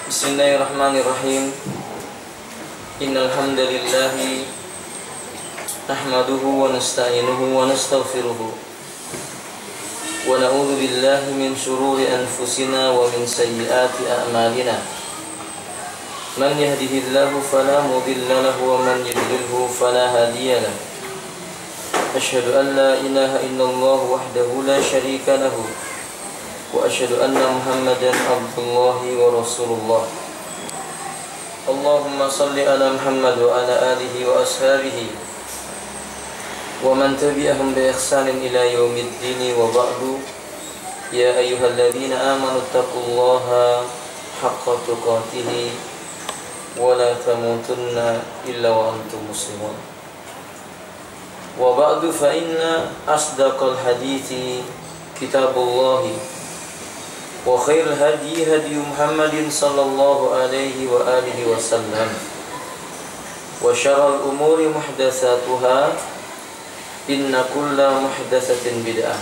Bismillahirrahmanirrahim. Innal hamdalillah nahmaduhu wa nasta'inuhu wa nastaghfiruh. Wa na'udzu billahi min shururi anfusina wa min sayyiati a'malina. Man yahdihillahu fala mudilla lahu wa man yudlilhu fala hadiya lahu. Asyhadu an la ilaha illallah wahdahu la syarika lahu. Wa asyhadu anna Muhammadan abdullahi wa rasulullah. Allahumma salli ala Muhammad wa ala alihi wa ashabihi wa man tabi'ahum bi ihsanin ila yaumiddin wa ba'du. Ya ayyuhalladzina amanu taqullaha haqqa tuqatih wa la tamutunna illa wa antum muslimun. Wa ba'du fa inna asdaqal hadithi kitabullahi wa khairul hadi hadi Muhammadin sallallahu alaihi wa alihi wasallam wa syarrul umuri muhdatsatuha inna kulla muhdatsatin bid'ah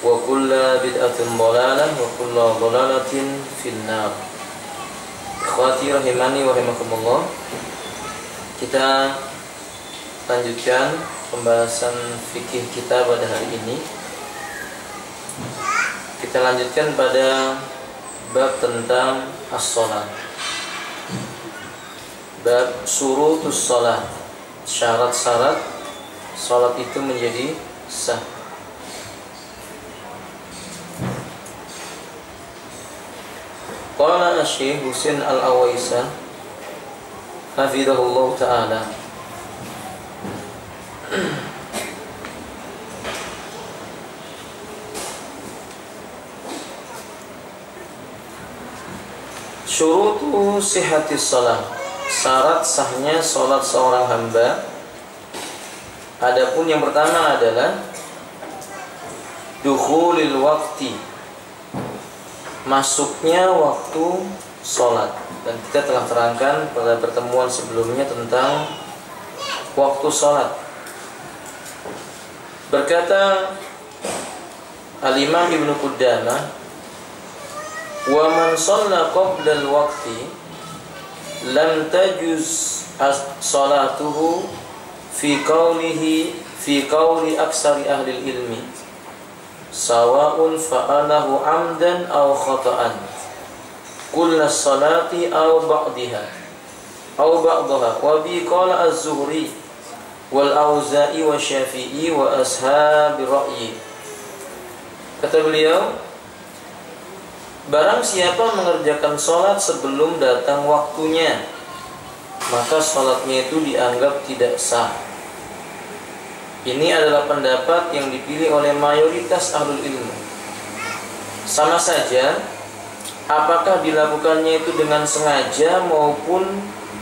wa kulla bid'atin dhalalah wa kulla dhalalatin finnar. Ikhwati rahimani wa rahimakumullah, kita lanjutkan pembahasan fikih kita pada hari ini. Kita lanjutkan pada bab tentang as-shalah. Bab syurutus shalah, syarat-syarat salat itu menjadi sah. Qala Syekh Husain Al-Awaisah hafizahullah taala, syurutu sihhatis shalah, syarat sahnya salat seorang hamba. Adapun yang pertama adalah dukhulil waqti, masuknya waktu salat. Dan kita telah terangkan pada pertemuan sebelumnya tentang waktu salat. Berkata Al-Imam Ibnu Qudamah, wa man shalla qabla al-waqti lam tajuz salatuhu fi qawli aksari ahli ilmi sawa'un fa'alahu amdan aw khata'an kulla salati aw ba'daha wa bi qala az-Zuhri wal Auza'i wa Syafi'i wa ashabi ra'yi. Kata beliau, barang siapa mengerjakan sholat sebelum datang waktunya, maka sholatnya itu dianggap tidak sah. Ini adalah pendapat yang dipilih oleh mayoritas ahlul ilmu. Sama saja apakah dilakukannya itu dengan sengaja maupun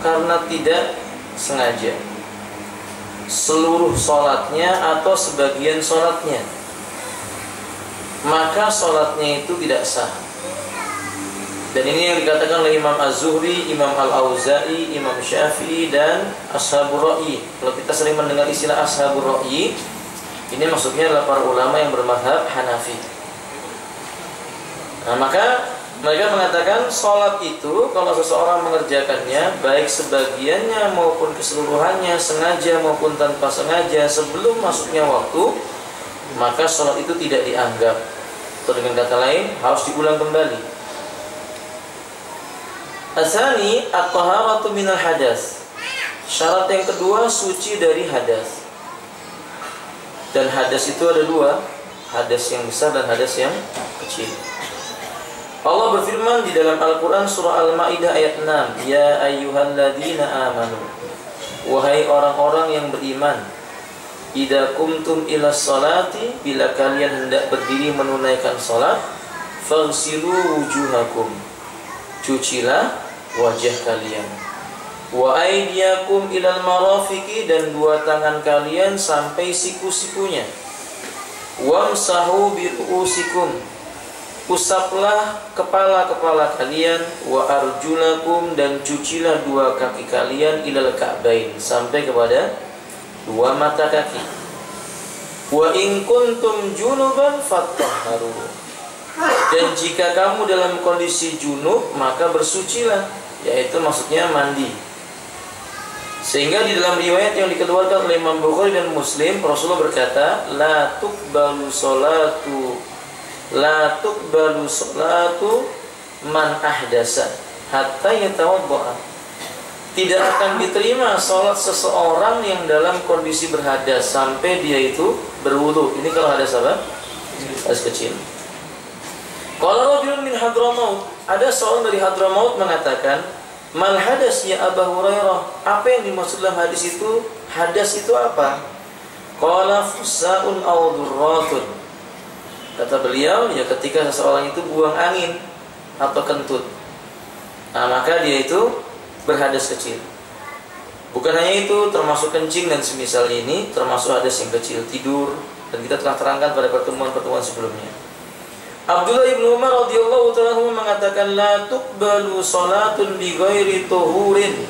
karena tidak sengaja, seluruh sholatnya atau sebagian sholatnya, maka sholatnya itu tidak sah. Dan ini yang dikatakan oleh Imam Az-Zuhri, Imam Al-Auza'i, Imam Syafi'i, dan Ashabur Ra'yi. Kalau kita sering mendengar istilah Ashabur Ra'yi, ini maksudnya adalah para ulama yang bermadzhab Hanafi. Nah, maka mereka mengatakan sholat itu kalau seseorang mengerjakannya, baik sebagiannya maupun keseluruhannya, sengaja maupun tanpa sengaja, sebelum masuknya waktu, maka sholat itu tidak dianggap. Atau dengan kata lain, harus diulang kembali. Asani at-taharatu minal hadas. Syarat yang kedua, suci dari hadas. Dan hadas itu ada dua, hadas yang besar dan hadas yang kecil. Allah berfirman di dalam Al-Quran surah Al-Ma'idah ayat 6, ya ayyuhalladzina amanu, wahai orang-orang yang beriman, idza qumtum ila sholati, bila kalian hendak berdiri menunaikan salat, faghsilu wujuhakum, cucilah wajah kalian, wa aydiyakum ilal marafiqi, dan dua tangan kalian sampai siku-sikunya, wamsahu bi ru'usikum, usaplah kepala-kepala kalian, wa arjulakum, dan cucilah dua kaki kalian, ilal ka'bain, sampai kepada dua mata kaki. Wa in kuntum junuban fatahharu, Dan jika kamu dalam kondisi junub, maka bersucilah, yaitu maksudnya mandi. Sehingga di dalam riwayat yang dikeluarkan oleh Imam Bukhari dan Muslim, Rasulullah berkata, la tuqbalu salatu man ahdasa hatta yatawadda. Tidak akan diterima salat seseorang yang dalam kondisi berhadas sampai dia itu berwudu. Ini kalau hadas apa? Hadas kecil. Qala rajulun min Hadramaut, ada seorang dari Hadramaut mengatakan, mal hadas ya Abu Hurairah? Apa yang dimaksud dalam hadis itu? Hadas itu apa? Qala fusaun aw durratun. Kata beliau, ya ketika seseorang itu buang angin atau kentut. Nah, maka dia itu berhadas kecil. Bukan hanya itu, termasuk kencing dan semisal ini, termasuk hadas yang kecil, tidur, dan kita telah terangkan pada pertemuan-pertemuan sebelumnya. Abdullah ibn Umar radhiyallahu ta'ala mengatakan, la tuqbalu salatun bi ghairi tuhurin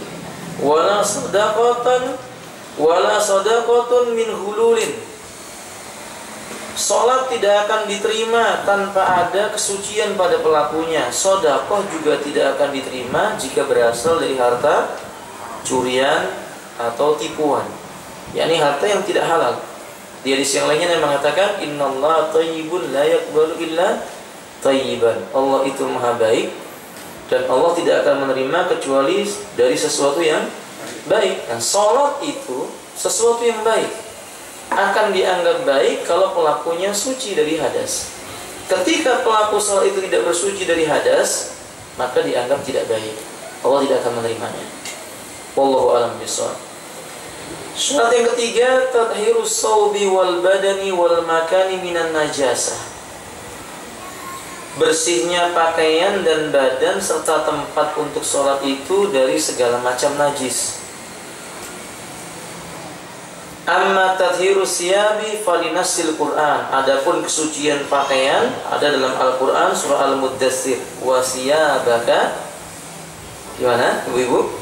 wala sadaqatun min hululin. Salat tidak akan diterima tanpa ada kesucian pada pelakunya. Sedekah juga tidak akan diterima jika berasal dari harta curian atau tipuan, yakni harta yang tidak halal. Di hadis yang lainnya yang mengatakan, innallaha thayyibun la yaqbalu illa thayyiban. Allah itu maha baik dan Allah tidak akan menerima kecuali dari sesuatu yang baik. Dan salat itu sesuatu yang baik, akan dianggap baik kalau pelakunya suci dari hadas. Ketika pelaku salat itu tidak bersuci dari hadas, maka dianggap tidak baik. Allah tidak akan menerimanya. Wallahu a'lam bishawab. Syarat yang ketiga, tathhirus shawbi wal badani wal makani minan najasah. Bersihnya pakaian dan badan serta tempat untuk sholat itu dari segala macam najis. Amma tathhirus siyabi falinasil Qur'an. Adapun kesucian pakaian ada dalam Al-Qur'an surah Al-Muddatsir. Wa siyabaka, gimana ibu-ibu?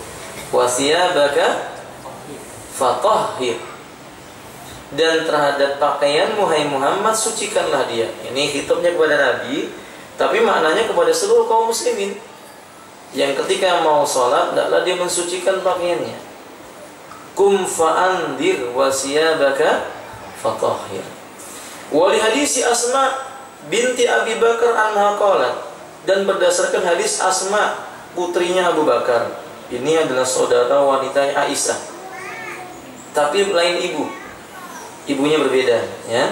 Wa siyabaka fatahhir. Dan terhadap pakaianmu hai Muhammad, sucikanlah dia. Ini khitabnya kepada Nabi, tapi maknanya kepada seluruh kaum muslimin yang ketika mau sholat hendaklah dia mensucikan pakaiannya. Kum fa'andir wa siyabaka fatahhir. Wa li hadisi Asma binti Abi Bakar anha qalat, dan berdasarkan hadis Asma putrinya Abu Bakar, ini adalah saudara wanitanya Aisyah, tapi lain ibunya berbeda, ya.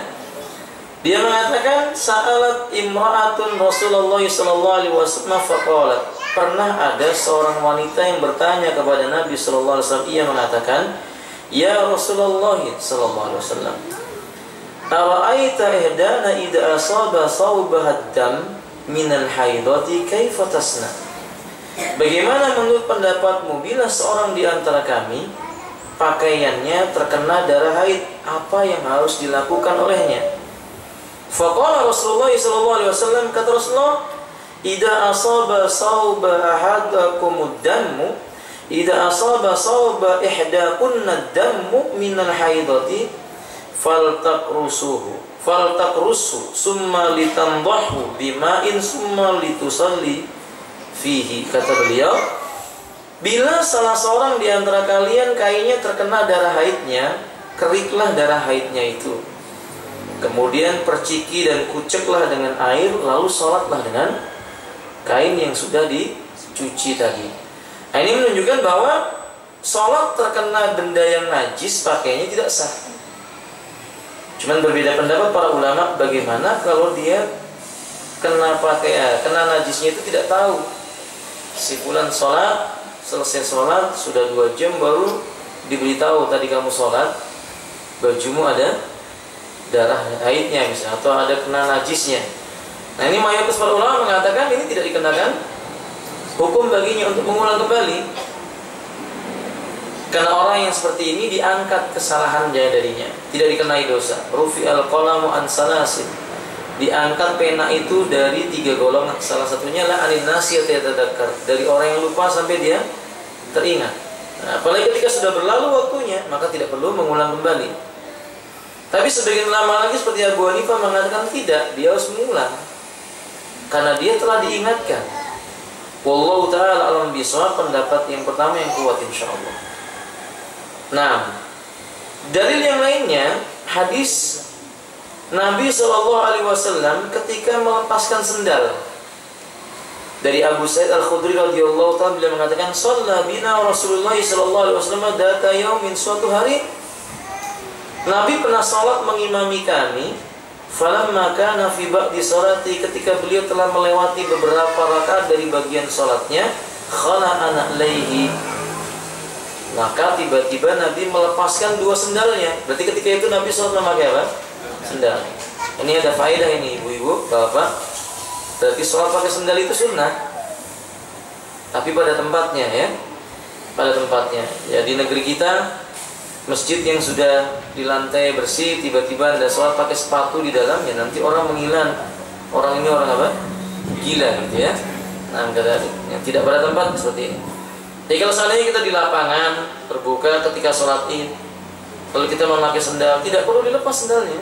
Dia mengatakan, sa'alat imra'atun Rasulullah sallallahu alaihi wasallam faqalat, pernah ada seorang wanita yang bertanya kepada Nabi sallallahu alaihi wasallam. Ia mengatakan, ya Rasulullah sallallahu alaihi wasallam, ara'aita ihdana idza asaba thawbaha dam minal haidati kaifa tasna? Bagaimana menurut pendapatmu bila seorang di antara kami pakaiannya terkena darah haid, apa yang harus dilakukan olehnya? Faqala Rasulullah sallallahu alaihi wasallam, kata Rasulullah, idza asaba sauba ahadakumud dammu, idza asaba sauba ihdakunna dammu minal haidati faltaqrusu summa litandahu bima'in summa litusalli fihi. Kata beliau, bila salah seorang di antara kalian kainnya terkena darah haidnya, keriklah darah haidnya itu, kemudian perciki dan kuceklah dengan air, lalu sholatlah dengan kain yang sudah dicuci tadi. Nah, ini menunjukkan bahwa sholat terkena benda yang najis pakainya tidak sah. Cuman berbeda pendapat para ulama bagaimana kalau dia kena najisnya itu tidak tahu. Si fulan sholat, selesai sholat sudah 2 jam baru diberitahu tadi kamu sholat, bajumu ada darah haidnya misalnya, atau ada kena najisnya. Nah, ini mayoritas para ulama mengatakan ini tidak dikenakan hukum baginya untuk mengulang kembali, karena orang yang seperti ini diangkat kesalahannya darinya, tidak dikenai dosa. Rufi al-qalamu an salasin, diangkat pena itu dari 3 golongan. Salah satunya la anin nasiyat yatadakkar, dari orang yang lupa sampai dia teringat. Nah, apalagi ketika sudah berlalu waktunya, maka tidak perlu mengulang kembali. Tapi sebagian ulama lagi seperti Abu Hanifah mengatakan tidak, dia harus mengulang. karena dia telah diingatkan. Wallahu ta'ala alam bisawab, pendapat yang pertama yang kuat insyaallah. Nah, dalil yang lainnya hadis Nabi SAW ketika melepaskan sendal dari Abu Sa'id Al-Khudri radhiyallahu ta'ala, beliau mengatakan, "Shalla bina Rasulullah sallallahu alaihi wasallam data yaumin," suatu hari Nabi pernah salat mengimami kami. Falamma kana fi ba'di salati, ketika beliau telah melewati beberapa rakaat dari bagian salatnya, khala'a na'laihi, maka tiba-tiba Nabi melepaskan dua sendalnya. Berarti ketika itu Nabi SAW memakai apa? Sendal. Ini ada faedah ini ibu-ibu, bapak. Berarti sholat pakai sendal itu sunnah, tapi pada tempatnya ya, pada tempatnya. Ya, di negeri kita masjid yang sudah di lantai bersih, tiba-tiba Anda sholat pakai sepatu di dalamnya, nanti orang menghilangkan orang ini orang apa? Gila gitu ya. Nah, yang tidak pada tempat seperti ini. Jadi kalau seandainya kita di lapangan terbuka ketika sholat id, kalau kita memakai sendal, tidak perlu dilepas sendalnya.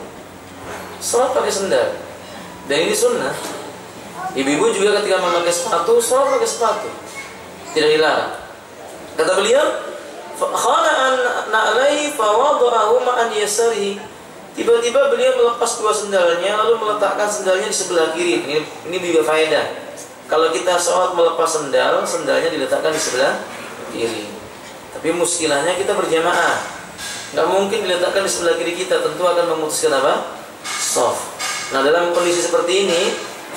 Sholat pakai sendal, dan ini sunnah. Ibu-ibu juga ketika memakai sepatu, sholat pakai sepatu, tidak dilarang. Kata beliau, khala'an na'lai fawada'ahu ma'an yasarihi. Tiba-tiba beliau melepas dua sendalnya, lalu meletakkan sendalnya di sebelah kiri. Ini juga faedah. Kalau kita sholat melepas sendal, sendalnya diletakkan di sebelah kiri. Tapi muskilahnya kita berjamaah, nggak mungkin diletakkan di sebelah kiri kita, tentu akan memutuskan apa? Soft. Nah, dalam kondisi seperti ini,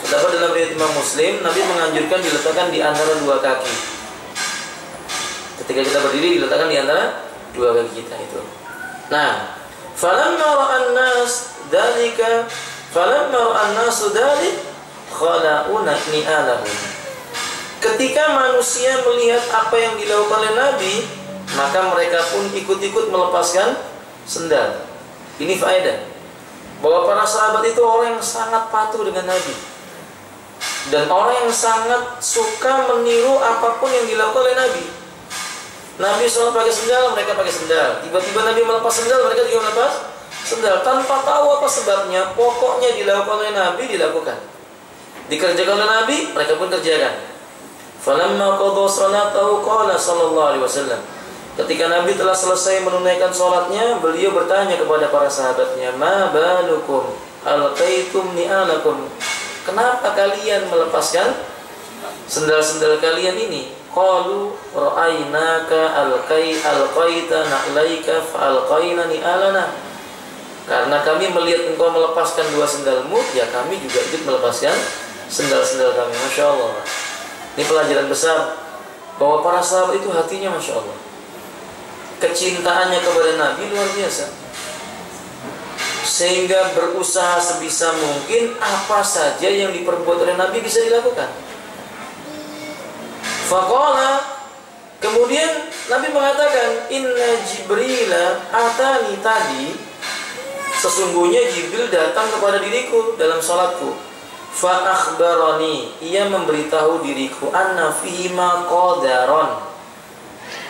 terdapat dalam riwayat Imam Muslim, Nabi menganjurkan diletakkan di antara dua kaki. Ketika kita berdiri, diletakkan di antara dua kaki kita itu. Nah, falamma ra'an nas dzalika, falamma ra'an nasu dzalik khala'una ni'alahum. Ketika manusia melihat apa yang dilakukan oleh Nabi, maka mereka pun ikut-ikut melepaskan sendal. Ini faedah bahwa para sahabat itu orang yang sangat patuh dengan Nabi, dan orang yang sangat suka meniru apapun yang dilakukan oleh Nabi. Nabi SAW pakai sendal, mereka pakai sendal. Tiba-tiba Nabi melepas sendal, mereka juga melepas sendal. Tanpa tahu apa sebabnya, pokoknya dilakukan oleh Nabi, dilakukan. Dikerjakan oleh Nabi, mereka pun kerjakan. Falamma qadha salatahu qala sallallahu alaihi wasallam. Ketika Nabi telah selesai menunaikan sholatnya, beliau bertanya kepada para sahabatnya, "Ma balukum alqaitum ni'alakum?" Kenapa kalian melepaskan sendal-sendal kalian ini? Qalu ra'ainaka alqaita na'laika fa'alqaina ni'alana. Karena kami melihat engkau melepaskan dua sendalmu, ya kami juga ikut melepaskan sendal-sendal kami. Masya Allah. Ini pelajaran besar bahwa para sahabat itu hatinya Masya Allah, kecintaannya kepada Nabi luar biasa, sehingga berusaha sebisa mungkin apa saja yang diperbuat oleh Nabi bisa dilakukan. Faqala, kemudian Nabi mengatakan, "Inna Jibrila atani tadi." Sesungguhnya Jibril datang kepada diriku dalam salatku. Fa akhbarani, ia memberitahu diriku, anna fihi ma qadaron,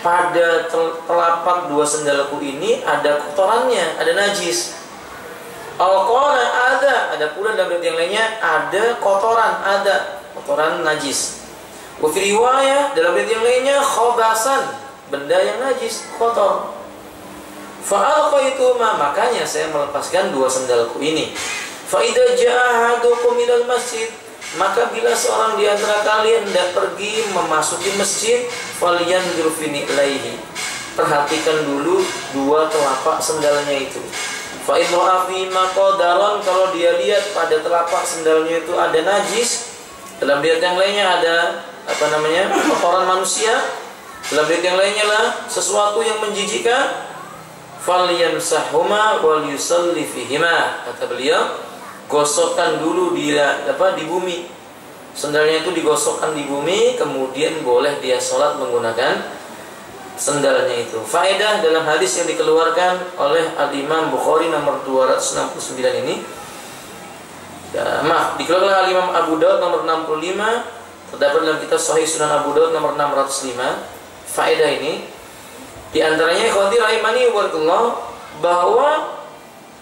pada telapak dua sendalku ini ada kotorannya, ada najis. Al-qala ada pula dalam riwayat yang lainnya ada kotoran, ada kotoran najis. Wa fi riwayah dalam riwayat yang lainnya khobasan, benda yang najis, kotor. Fa'alqaitu ma, makanya saya melepaskan dua sendalku ini. Fa idza jaa ahadukum ilal masjid, maka bila seorang di antara kalian hendak pergi memasuki masjid, falyanzur fi ni'laihi, perhatikan dulu dua telapak sendalnya itu. Fa in ra'a fi ma qadaran, kalau dia lihat pada telapak sendalnya itu ada najis, dalam riwayat yang lainnya ada kotoran manusia, dalam riwayat yang lainnya lah sesuatu yang menjijikkan, falyamsahuma wal yusalli fihima, kata beliau, gosokkan dulu di bumi, sendalnya itu digosokkan di bumi, kemudian boleh dia sholat menggunakan sendalnya itu. Faedah dalam hadis yang dikeluarkan oleh Al-Imam Bukhari nomor 269 ini, dikeluarkan oleh Al-Imam Abu Daud nomor 65, terdapat dalam kitab Sahih Sunan Abu Daud nomor 605. Faedah ini di antaranya, ikhwati rahimani wa barakallahu, bahwa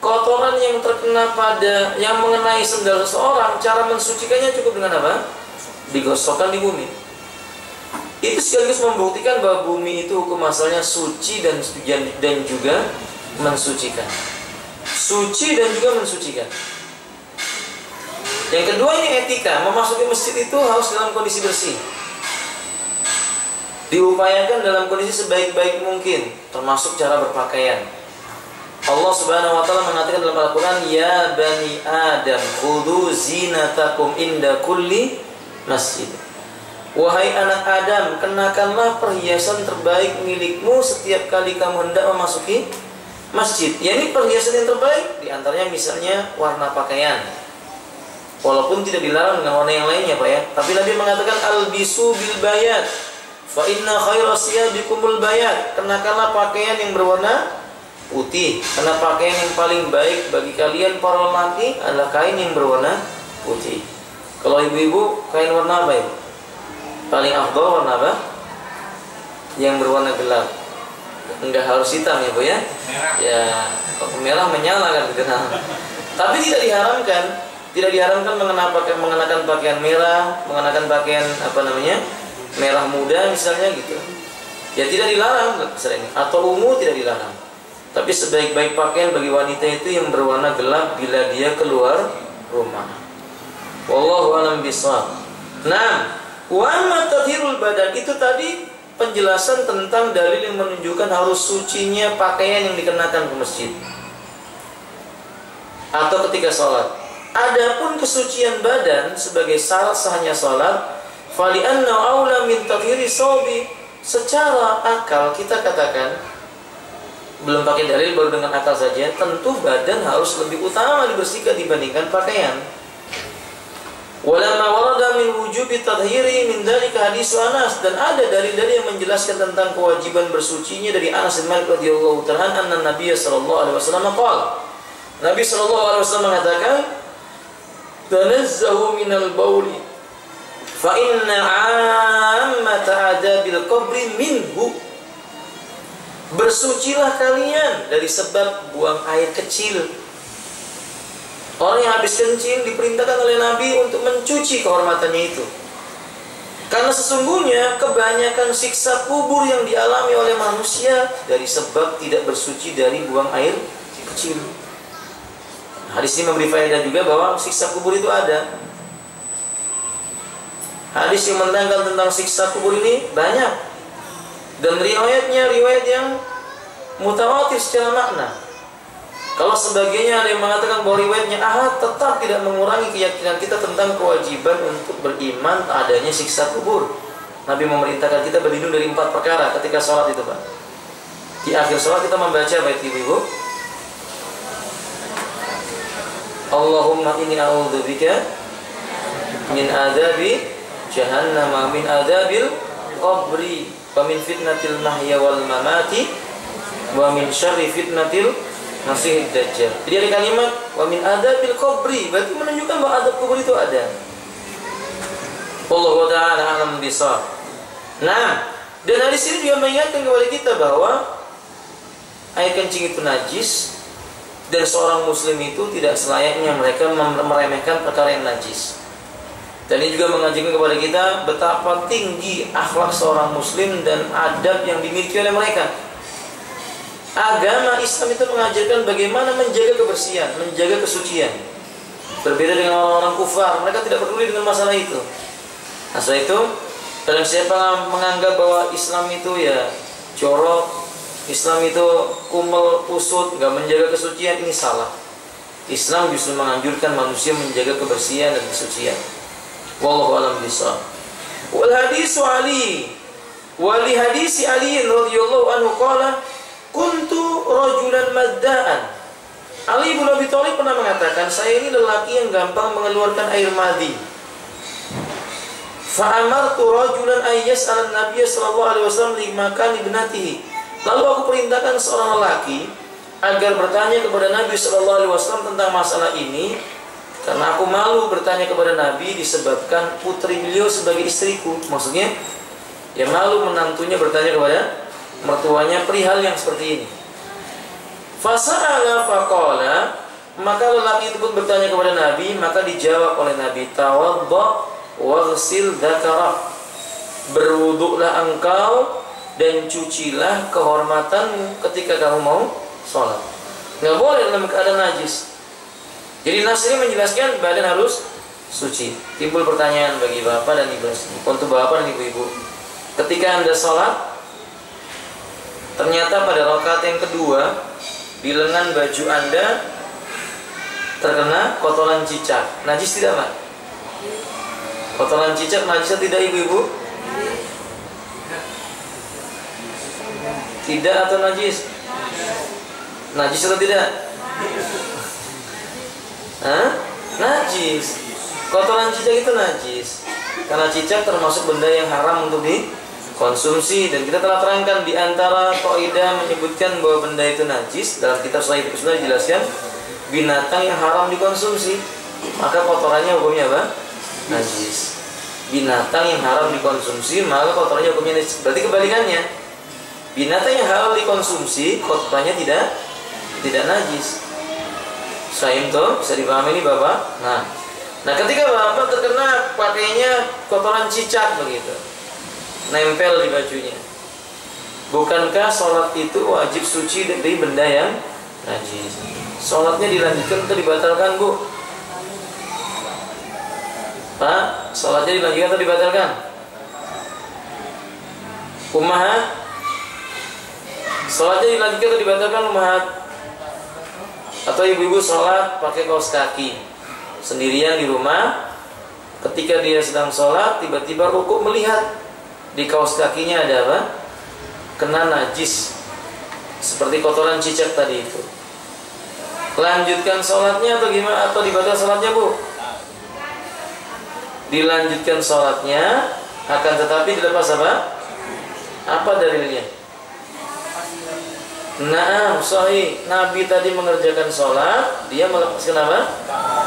kotoran yang terkena pada yang mengenai sendal seseorang, cara mensucikannya cukup dengan apa? Digosokkan di bumi. Itu sekaligus membuktikan bahwa bumi itu hukum asalnya suci dan juga mensucikan. Suci dan juga mensucikan. Yang kedua ini etika, memasuki masjid itu harus dalam kondisi bersih. Diupayakan dalam kondisi sebaik-baik mungkin, termasuk cara berpakaian. Allah Subhanahu wa taala mengatakan dalam Al-Qur'an, "Ya bani Adam, khudhu zinatakum inda kulli masjid." Wahai anak Adam, kenakanlah perhiasan terbaik milikmu setiap kali kamu hendak memasuki masjid. Yani perhiasan yang terbaik, di antaranya misalnya warna pakaian. Walaupun tidak dilarang dengan warna yang lainnya, Pak ya. Tapi Nabi mengatakan albisu bil bayat, fa inna khairas siyabikumul bayat. Kenakanlah pakaian yang berwarna putih, karena pakaian yang paling baik bagi kalian para lelaki adalah kain yang berwarna putih. Kalau ibu-ibu, kain warna apa ya? Paling afdal warna apa? Yang berwarna gelap. Enggak harus hitam ya Bu ya? Merah. Ya, kalau merah menyala kan dikenal. Tapi tidak diharamkan mengenakan pakaian merah, mengenakan pakaian merah muda misalnya gitu. Ya tidak dilarang ini, atau ungu tidak dilarang. Tapi sebaik-baik pakaian bagi wanita itu yang berwarna gelap bila dia keluar rumah. Wallahu a'lam bishawab. Nah, wa amma tathhirul badan itu tadi penjelasan tentang dalil yang menunjukkan harus sucinya pakaian yang dikenakan ke masjid atau ketika sholat. Adapun kesucian badan sebagai syarat sahnya sholat, fali anna aula min tathhiri shawbi. Secara akal kita katakan, belum pakai dalil, baru dengan akal saja, tentu badan harus lebih utama dibersihkan dibandingkan pakaian. Walamma warada min wujubi tathhiri min dzalika hadis Anas, dan ada dalil-dalil yang menjelaskan tentang kewajiban bersucinya dari Anas bin Malik radhiyallahu ta'ala anna Nabi sallallahu alaihi wasallam qala. Nabi sallallahu alaihi wasallam mengatakan, "Tanazzahu minal bauli fa inna 'ammata adabil qabri minhu." Bersucilah kalian dari sebab buang air kecil. Orang yang habis kencing diperintahkan oleh Nabi untuk mencuci kehormatannya itu. Karena sesungguhnya kebanyakan siksa kubur yang dialami oleh manusia dari sebab tidak bersuci dari buang air kecil. Hadis ini memberi faedah juga bahwa siksa kubur itu ada. Hadis yang menerangkan tentang siksa kubur ini banyak. Dan riwayatnya riwayat yang mutawatir secara makna. Kalau sebagiannya ada yang mengatakan bahwa riwayatnya ahad, tetap tidak mengurangi keyakinan kita tentang kewajiban untuk beriman adanya siksa kubur. Nabi memerintahkan kita berlindung dari 4 perkara ketika sholat itu, Pak. Di akhir sholat kita membaca baik ibu-ibu, Allahumma inni a'udzubika min adabi jahannam wa min adabil qabri wa min fitnatil mahya wal mamati wa min syarri fitnatil masihid dajjal. Jadi ada kalimat wa min adabil qabri, berarti menunjukkan bahwa adab kubur itu ada. Wallahu ta'ala a'lam bishawab. Nah, dan hadis ini juga mengingatkan kepada kita bahwa air kencing itu najis, dan seorang muslim itu tidak selayaknya mereka meremehkan perkara yang najis. Dan ini juga mengajarkan kepada kita betapa tinggi akhlak seorang muslim dan adab yang dimiliki oleh mereka. Agama Islam itu mengajarkan bagaimana menjaga kebersihan, menjaga kesucian. Berbeda dengan orang-orang kufar, mereka tidak peduli dengan masalah itu. Nah, setelah itu, dalam siapa menganggap bahwa Islam itu ya jorok, Islam itu kumel, kusut, nggak menjaga kesucian, ini salah. Islam justru menganjurkan manusia menjaga kebersihan dan kesucian. Wallahu a'lam bishawab. Wal hadisu Ali, wali hadisi Ali radhiyallahu anhu qala kuntu rajulan madda'an. Ali bin Abi Thalib pernah mengatakan, saya ini lelaki yang gampang mengeluarkan air madi. Fa amartu rajulan ay yas'al an-nabiy sallallahu alaihi wasallam li makan ibnatihi. Lalu aku perintahkan seorang lelaki agar bertanya kepada Nabi sallallahu alaihi wasallam tentang masalah ini. Karena aku malu bertanya kepada Nabi disebabkan putri beliau sebagai istriku. Maksudnya, ya malu menantunya bertanya kepada mertuanya perihal yang seperti ini. Fasa'ala faqala, Maka lelaki itu pun bertanya kepada Nabi, maka dijawab oleh Nabi, tawadda waghsil dzakarak. Berwuduklah engkau dan cucilah kehormatanmu ketika kamu mau sholat. Nggak boleh dalam keadaan najis. Jadi nas ini menjelaskan badan harus suci. Timbul pertanyaan bagi bapak dan ibu, untuk bapak dan ibu-ibu, ketika anda sholat, ternyata pada rakaat yang kedua di lengan baju anda terkena kotoran cicak, najis tidak Pak? Kotoran cicak najis tidak ibu-ibu? Tidak atau najis? Najis atau tidak? Hah? Najis. Kotoran cicak itu najis. Karena cicak termasuk benda yang haram untuk dikonsumsi. Dan kita telah terangkan di antara kaidah menyebutkan bahwa benda itu najis. Dalam kitab Sahih sudah dijelaskan binatang yang haram dikonsumsi, maka kotorannya hukumnya apa? Najis. Binatang yang haram dikonsumsi, maka kotorannya hukumnya najis. Berarti kebalikannya, binatang yang halal dikonsumsi, kotorannya tidak najis. Sahih tuh, bisa dipahami ini Bapak? Nah ketika Bapak terkena pakainya kotoran cicak begitu, nempel di bajunya, bukankah sholat itu wajib suci dari benda yang najis? Sholatnya dilanjutkan atau dibatalkan Bu? Pak, sholatnya dilanjutkan atau dibatalkan? Ummahat, sholatnya dilanjutkan atau dibatalkan Ummahat? Atau ibu-ibu sholat pakai kaos kaki sendirian di rumah, ketika dia sedang sholat tiba-tiba rukuk melihat di kaos kakinya ada apa? Kena najis seperti kotoran cicak tadi itu. Lanjutkan sholatnya atau gimana? Atau dibatalkan sholatnya Bu? Dilanjutkan sholatnya, akan tetapi dilepas apa? Apa dalilnya? Naam, sahih. Nabi tadi mengerjakan sholat, dia melepaskan apa?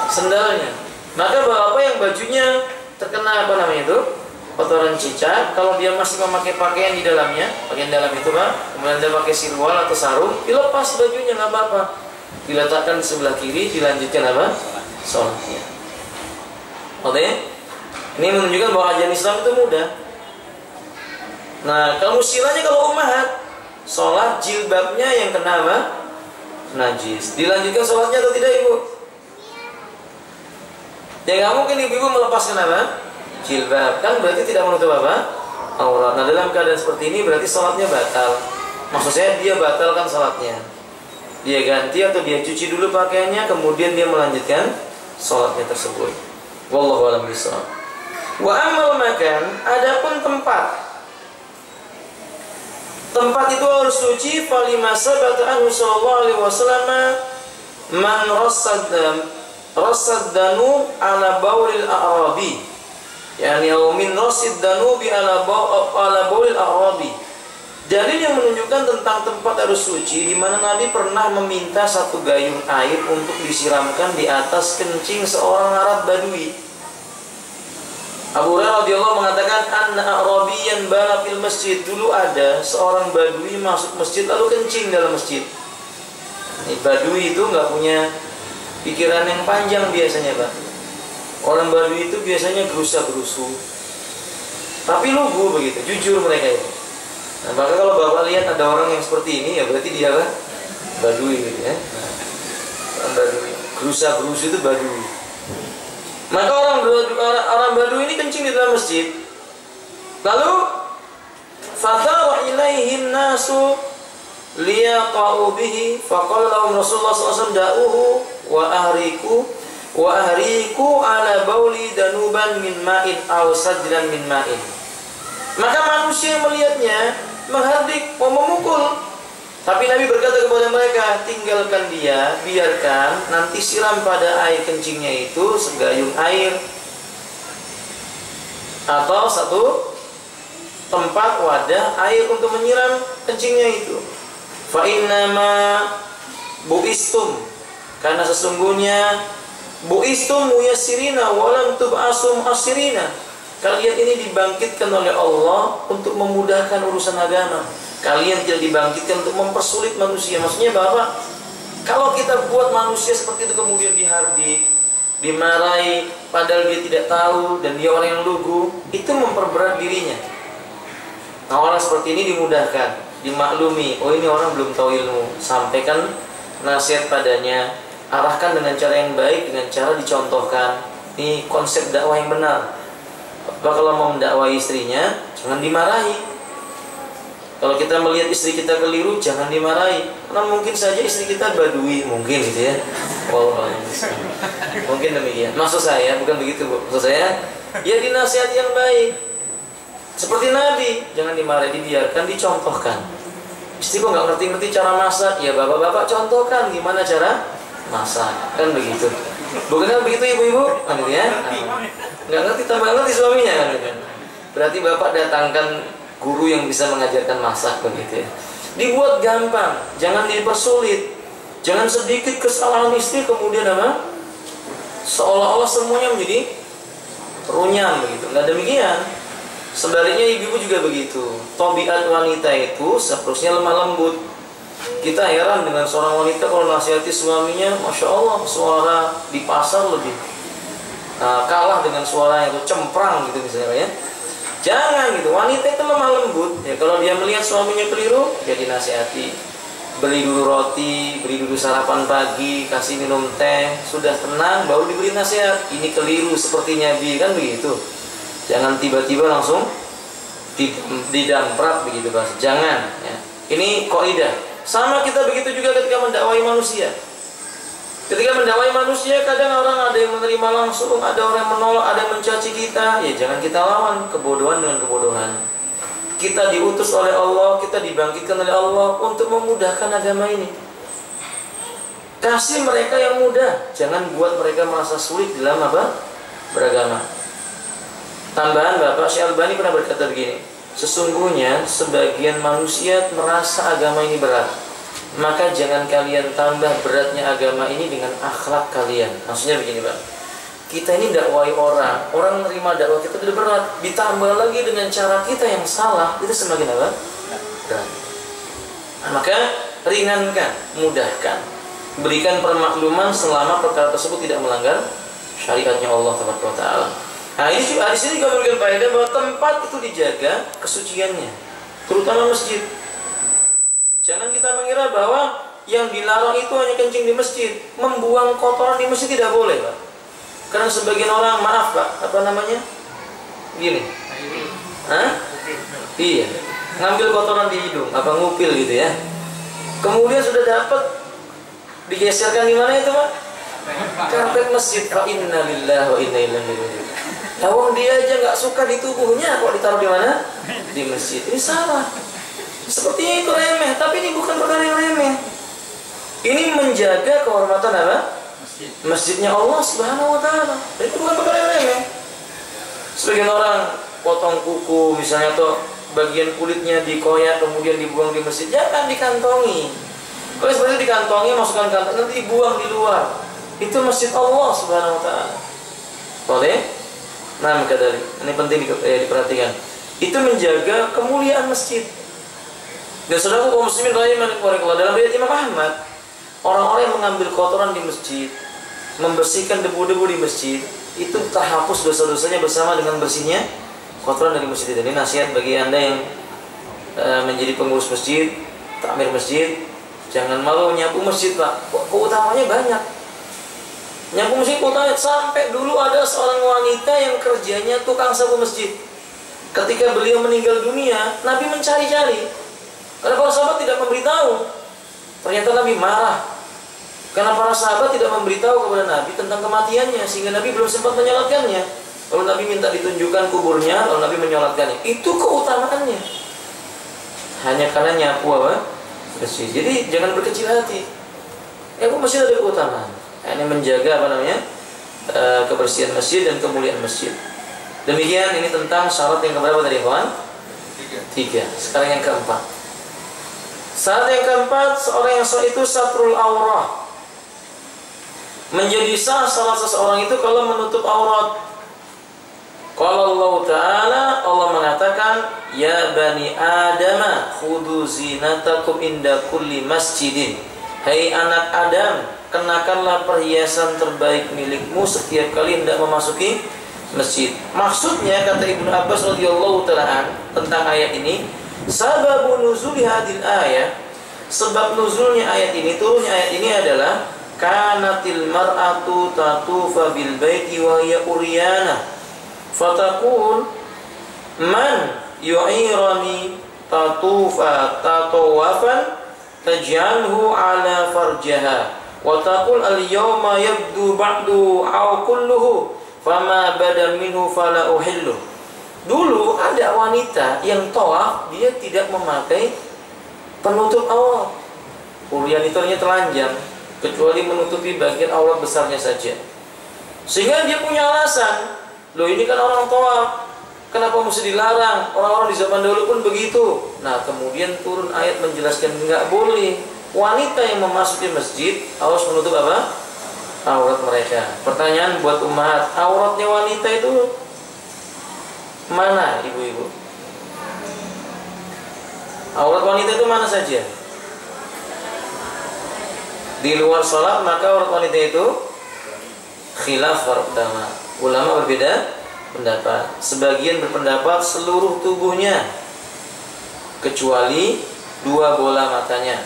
Sendalnya. Maka bapak yang bajunya terkena apa namanya itu? Kotoran cicak, kalau dia masih memakai pakaian di dalamnya, pakaian dalam itu Pak, kemudian dia pakai sirwal atau sarung, dilepas bajunya nggak apa-apa, diletakkan di sebelah kiri, dilanjutkan apa? Sholatnya. Oke? Ini menunjukkan bahwa ajaran Islam itu mudah. Nah, kalau silanya kalau ummahat, sholat jilbabnya yang kena apa? Najis. Dilanjutkan sholatnya atau tidak ibu? Ya nggak mungkin ibu melepaskan apa? Jilbab, kan berarti tidak menutup apa? Aurat. Nah dalam keadaan seperti ini berarti sholatnya batal. Maksud saya dia batalkan sholatnya. Dia ganti atau dia cuci dulu pakaiannya, kemudian dia melanjutkan sholatnya tersebut. Wallahu a'lam bishawab. Wa amal makan, adapun tempat. Tempat itu harus suci. Falima sabata anhu sallallahu alaihi wasallam man rasad danub ala baulil a'rabi. Yani min rasid danubi ala baulil a'rabi. Dalil yang menunjukkan tentang tempat harus suci, di mana Nabi pernah meminta satu gayung air untuk disiramkan di atas kencing seorang Arab Badui. Abu Hurairah radhiyallahu mengatakan, anna a'rabiyan bala fil masjid. Dulu ada seorang Badui masuk masjid lalu kencing dalam masjid. Ini Badui itu nggak punya pikiran yang panjang biasanya Pak. Orang Badui itu biasanya gerusa-gerusu, tapi lugu begitu, jujur mereka itu. Nah, maka kalau Bapak lihat ada orang yang seperti ini, ya berarti dia kan Badui gitu ya. Orang Badui, gerusa-gerusu itu Badui. Maka orang Badui ini kencing di dalam masjid. Lalu fatara ilaihin nasu liyaqa'u bihi faqala lahum Rasulullah SAW da'uhu wa ahriku ala bauli danuban min ma'in aw sajlan min ma'in. Maka manusia yang melihatnya menghardik, mau memukul. Tapi Nabi berkata kepada mereka, tinggalkan dia, biarkan, nanti siram pada air kencingnya itu segayung air atau satu tempat wadah air untuk menyiram kencingnya itu. Fa innama buistum, karena sesungguhnya buistum muyassirina walam tub'asum asirina. Kalian ini dibangkitkan oleh Allah untuk memudahkan urusan agama. Kalian tidak dibangkitkan untuk mempersulit manusia. Maksudnya Bapak, Kalau kita buat manusia seperti itu kemudian dihardik, dimarahi, padahal dia tidak tahu dan dia orang yang lugu, itu memperberat dirinya. Nah, orang seperti ini dimudahkan, dimaklumi, oh ini orang belum tahu ilmu, sampaikan nasihat padanya, arahkan dengan cara yang baik, dengan cara dicontohkan. Ini konsep dakwah yang benar. Bapak kalau mau mendakwai istrinya, jangan dimarahi. Kalau kita melihat istri kita keliru, jangan dimarahi. Karena mungkin saja istri kita badui, mungkin gitu ya. Mungkin demikian. Maksud saya bukan begitu, Bu. Maksud saya, ya dinasihati yang baik. Seperti Nabi, jangan dimarahi, dibiarkan, dicontohkan. Istri kok nggak ngerti-ngerti cara masak, ya bapak-bapak contohkan gimana cara masak, kan begitu. Bukan begitu ibu-ibu, kan gitu ya. Nggak ngerti tambah ngerti suaminya, kan gitu. Berarti bapak datangkan guru yang bisa mengajarkan masak, begitu ya. Dibuat gampang, jangan dipersulit. Jangan sedikit kesalahan istri kemudian apa? Seolah-olah semuanya menjadi runyam begitu. Nggak demikian. Sebaliknya ibu-ibu juga begitu. Tabiat wanita itu seharusnya lemah lembut. Kita heran dengan seorang wanita kalau nasihati suaminya, masya Allah, suara di pasar lebih kalah dengan suara yang itu cemprang gitu misalnya ya. Jangan gitu, wanita itu lemah lembut ya. Kalau dia melihat suaminya keliru, ya dinasihati, beli dulu roti, beri dulu sarapan pagi, kasih minum teh, sudah tenang baru diberi nasihat. Ini keliru sepertinya Bi, kan begitu. Jangan tiba-tiba langsung didamprat begitu Mas. Jangan ya. Ini kaidah. Sama kita begitu juga ketika mendakwai manusia. Ketika mendakwai manusia, kadang orang ada yang menerima langsung, ada orang yang menolak, ada yang mencaci kita. Ya jangan kita lawan kebodohan dengan kebodohan. Kita diutus oleh Allah, kita dibangkitkan oleh Allah untuk memudahkan agama ini. Kasih mereka yang mudah, jangan buat mereka merasa sulit dalam apa? Beragama. Tambahan Bapak Syekh Albani pernah berkata begini, sesungguhnya sebagian manusia merasa agama ini berat. Maka jangan kalian tambah beratnya agama ini dengan akhlak kalian. Maksudnya begini Pak, kita ini dakwai orang menerima dakwah kita tidak berat, ditambah lagi dengan cara kita yang salah, itu semakin apa? Berat. Maka ringankan, mudahkan, berikan permakluman selama perkara tersebut tidak melanggar syariatnya Allah Taala. Nah ini juga di sini juga memberikan faedah bahwa tempat itu dijaga kesuciannya, terutama masjid. Jangan kita mengira bahwa yang dilarang itu hanya kencing di masjid. Membuang kotoran di masjid tidak boleh Pak. Karena sebagian orang, maaf Pak, apa namanya? Gini. Hah? Iya. Ngambil kotoran di hidung, apa ngupil gitu ya. Kemudian sudah dapat, digeserkan di mana itu Pak? Karpet masjid. Inna lillahi wa inna ilaihi raji'un. Nah, dia aja nggak suka di tubuhnya, kok ditaruh di mana? Di masjid. Ini salah. Seperti itu remeh, tapi ini bukan perkara yang remeh. Ini menjaga kehormatan apa? Masjidnya Allah Subhanahu wa Ta'ala. Itu bukan perkara yang remeh. Sebagian orang potong kuku misalnya, atau bagian kulitnya dikoyak kemudian dibuang di masjid, jangan dikantongi. Kalau seperti itu dikantongi, masukkan kantong, nanti dibuang di luar. Itu masjid Allah Subhanahu wa Ta'ala. Boleh? Nah, maka dari ini penting diperhatikan. Itu menjaga kemuliaan masjid. Dan saudara kaum muslimin rahimahullah, dalam riwayat Imam Ahmad, orang-orang yang mengambil kotoran di masjid, membersihkan debu-debu di masjid, itu terhapus dosa-dosanya bersama dengan bersihnya kotoran dari masjid. Ini nasihat bagi Anda yang menjadi pengurus masjid, takmir masjid, jangan malu nyapu masjid Pak. Keutamanya banyak. Nyapu masjid keutamanya, sampai dulu ada seorang wanita yang kerjanya tukang sapu masjid. Ketika beliau meninggal dunia, Nabi mencari-cari. Karena para sahabat tidak memberitahu. Ternyata Nabi marah karena para sahabat tidak memberitahu kepada Nabi tentang kematiannya, sehingga Nabi belum sempat menyolatkannya. Lalu Nabi minta ditunjukkan kuburnya, lalu Nabi menyolatkannya. Itu keutamaannya. Hanya karena nyapu apa? Masjid. Jadi jangan berkecil hati. Nyapu masjid ada keutamaan. Ini menjaga apa namanya? Kebersihan masjid dan kemuliaan masjid. Demikian ini tentang syarat yang keberapa tadi, kawan? 3. Sekarang yang keempat. Syarat yang keempat, seorang yang sah itu satrul aurah. Menjadi sah salah seseorang itu kalau menutup aurat. Qala Allah Ta'ala, Allah mengatakan, Ya bani Adama, khudu zinatakum inda kulli masjidin. Hai anak Adam, kenakanlah perhiasan terbaik milikmu setiap kali hendak memasuki masjid. Maksudnya kata Ibnu Abbas radhiyallahu taala tentang ayat ini, sababun nuzuli hadil ayat, sebab nuzulnya ayat ini, turunnya ayat ini adalah kanatil mar'atu tatufa bil baiti wa hiya uryana fataqul man yu'irani tatufa tatawafan taj'alhu ala farjaha wa taqul al-yawma yabdu ba'du aw kulluhu fama bada minhu fala uhillu. Dulu ada wanita yang tawaf, dia tidak memakai penutup aurat. Uryan itu artinya telanjang, kecuali menutupi bagian aurat besarnya saja. Sehingga dia punya alasan, loh ini kan orang tawaf, kenapa mesti dilarang? Orang-orang di zaman dulu pun begitu. Nah, kemudian turun ayat menjelaskan nggak boleh wanita yang memasuki masjid harus menutup apa? Aurat mereka. Pertanyaan buat umat, auratnya wanita itu mana, ibu-ibu? Aurat wanita itu mana saja? Di luar sholat maka aurat wanita itu khilaf para ulama. Ulama berbeda pendapat. Sebagian berpendapat seluruh tubuhnya kecuali dua bola matanya.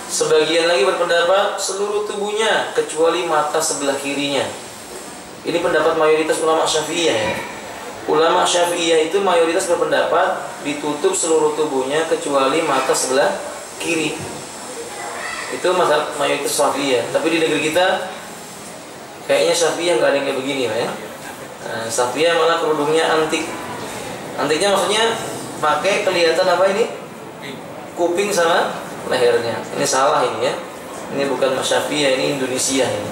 Sebagian lagi berpendapat seluruh tubuhnya kecuali mata sebelah kirinya. Ini pendapat mayoritas ulama Syafi'iyah ya. Ulama Syafi'iyah itu mayoritas berpendapat ditutup seluruh tubuhnya kecuali mata sebelah kiri. Itu mazhab mayoritas Syafi'iyah. Tapi di negeri kita kayaknya Syafi'iyah nggak ada yang kayak begini ya. Syafi'iyah malah kerudungnya antik. Antiknya maksudnya pakai kelihatan apa ini? Kuping sama lehernya. Ini salah ini ya. Ini bukan Mas Syafi'iyah, ini Indonesia ini.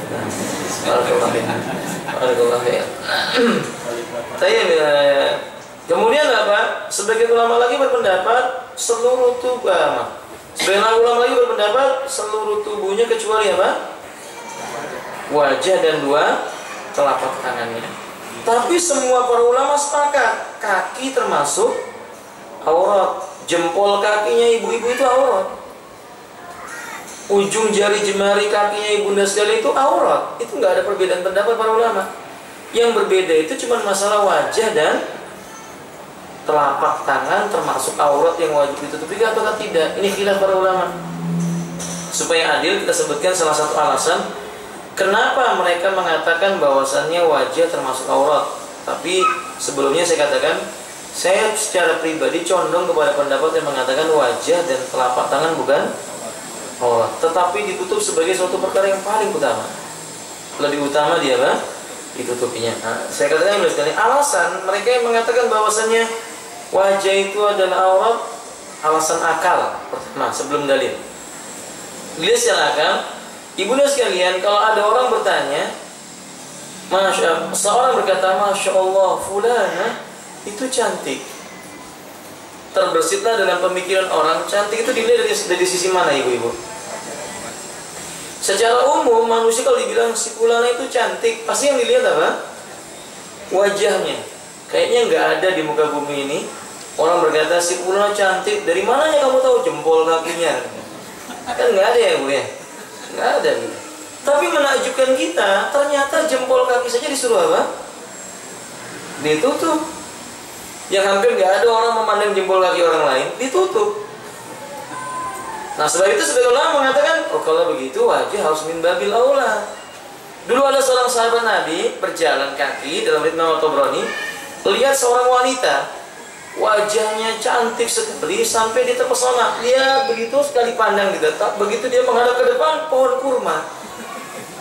Kemudian apa? Sebagian ulama lagi berpendapat seluruh tubuh. Sebagian ulama lagi berpendapat seluruh tubuhnya kecuali apa? Wajah dan dua telapak tangannya. Tapi semua para ulama sepakat kaki termasuk aurat. Jempol kakinya ibu-ibu itu aurat. Ujung jari jemari kakinya ibunda sekalian itu aurat. Itu nggak ada perbedaan pendapat para ulama. Yang berbeda itu cuma masalah wajah dan telapak tangan termasuk aurat yang wajib ditutupi atau tidak. Ini khilaf para ulama. Supaya adil kita sebutkan salah satu alasan kenapa mereka mengatakan bahwasannya wajah termasuk aurat. Tapi sebelumnya saya katakan, saya secara pribadi condong kepada pendapat yang mengatakan wajah dan telapak tangan bukan aurat, tetapi ditutup sebagai suatu perkara yang paling utama. Lebih utama dia apa? Ditutupinya. Nah, saya katakan sekali alasan mereka yang mengatakan bahwasannya wajah itu adalah aurat, alasan akal pertama sebelum dalil. Lihat secara akal, ibunda sekalian, kalau ada orang bertanya, seorang berkata, Masya Allah, fulana itu cantik. Terbersitlah dalam pemikiran orang, cantik itu dilihat dari sisi mana ibu-ibu? Secara umum manusia kalau dibilang si fulana itu cantik, pasti yang dilihat apa? Wajahnya. Kayaknya nggak ada di muka bumi ini orang berkata si fulana cantik. Dari mananya kamu tahu? Jempol kakinya. Kan nggak ada ya bu ya? Nggak ada gitu. Tapi menakjubkan kita, ternyata jempol kaki saja disuruh apa? Ditutup. Yang hampir nggak ada orang memandang jempol kaki orang lain, ditutup. Nah sebab itu sebagian ulama mengatakan, oh kalau begitu wajah harus min babil aula. Dulu ada seorang sahabat Nabi berjalan kaki dalam Imam Tabrani, lihat seorang wanita, wajahnya cantik sekali sampai dia terpesona. Dia begitu sekali pandang gitu, begitu dia menghadap ke depan pohon kurma,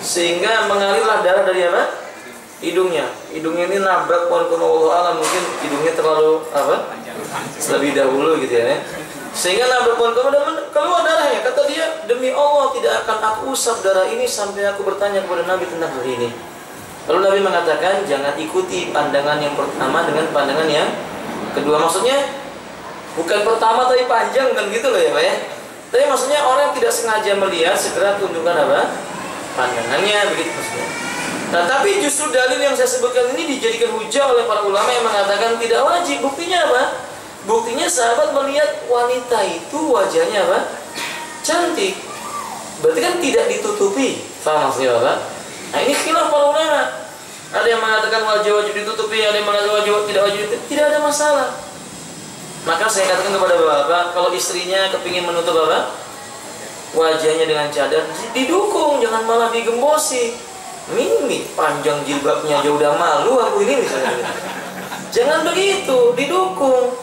sehingga mengalirlah darah dari apa? Hidungnya. Hidungnya ini nabrak pohon kurma. Allah alam, mungkin hidungnya terlalu apa? Lebih dahulu gitu ya. Sehingga nabrak pohon kurma dan keluar darahnya. Kata dia, demi Allah tidak akan aku usap darah ini sampai aku bertanya kepada Nabi tentang hal ini. Lalu Nabi mengatakan, jangan ikuti pandangan yang pertama dengan pandangan yang kedua. Maksudnya bukan pertama tapi panjang, kan gitu loh ya Pak ya. Tapi maksudnya orang tidak sengaja melihat, segera tunjukkan apa? Pandangannya, begitu maksudnya. Nah tapi justru dalil yang saya sebutkan ini dijadikan hujah oleh para ulama yang mengatakan tidak wajib. Buktinya apa? Buktinya sahabat melihat wanita itu wajahnya apa? Cantik. Berarti kan tidak ditutupi. Faham maksudnya Bapak? Nah ini khilaf para ulama. Ada yang mengatakan wajib ditutupi, ada yang mengatakan wajib tidak wajib ditutupi. Tidak ada masalah. Maka saya katakan kepada Bapak, kalau istrinya kepingin menutup apa? Wajahnya dengan cadar, didukung, jangan malah digembosi. Mimi panjang jilbabnya aja udah malu aku ini misalnya. Jangan begitu, didukung.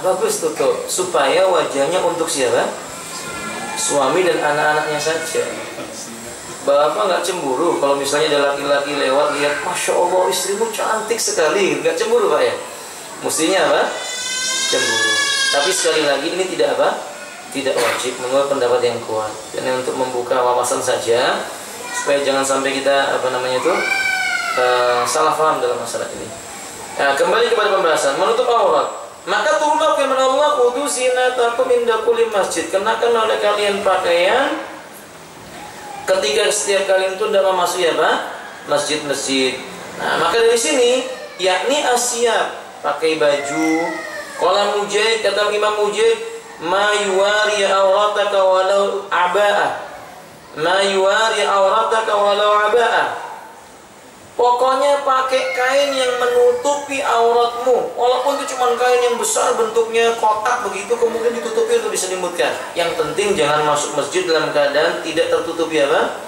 Bagus tutup supaya wajahnya untuk siapa? Suami dan anak-anaknya saja. Bapak nggak cemburu kalau misalnya ada laki-laki lewat lihat, Masya Allah istrimu cantik sekali, nggak cemburu Pak ya? Mestinya apa? Cemburu. Tapi sekali lagi ini tidak apa? Tidak wajib, menurut pendapat yang kuat. Dan untuk membuka wawasan saja supaya jangan sampai kita salah paham dalam masalah ini. Nah, kembali kepada pembahasan menutup aurat. Maka turunlah firman Allah, "Khudhu zinatakum inda kulli masjid." Kenakan oleh kalian pakaian ketika setiap kalian itu hendak memasuki apa? Masjid-masjid. Nah, maka dari sini yakni asyab, pakai baju. Qala Mujahid, kata Imam Mujahid, "Ma yuwari aurataka walau aba'ah." Ma yuwari aurataka walau aba'ah. Pokoknya pakai kain yang menutupi auratmu, walaupun itu cuma kain yang besar bentuknya kotak begitu, kemudian ditutupi untuk diselimutkan. Yang penting jangan masuk masjid dalam keadaan tidak tertutupi apa?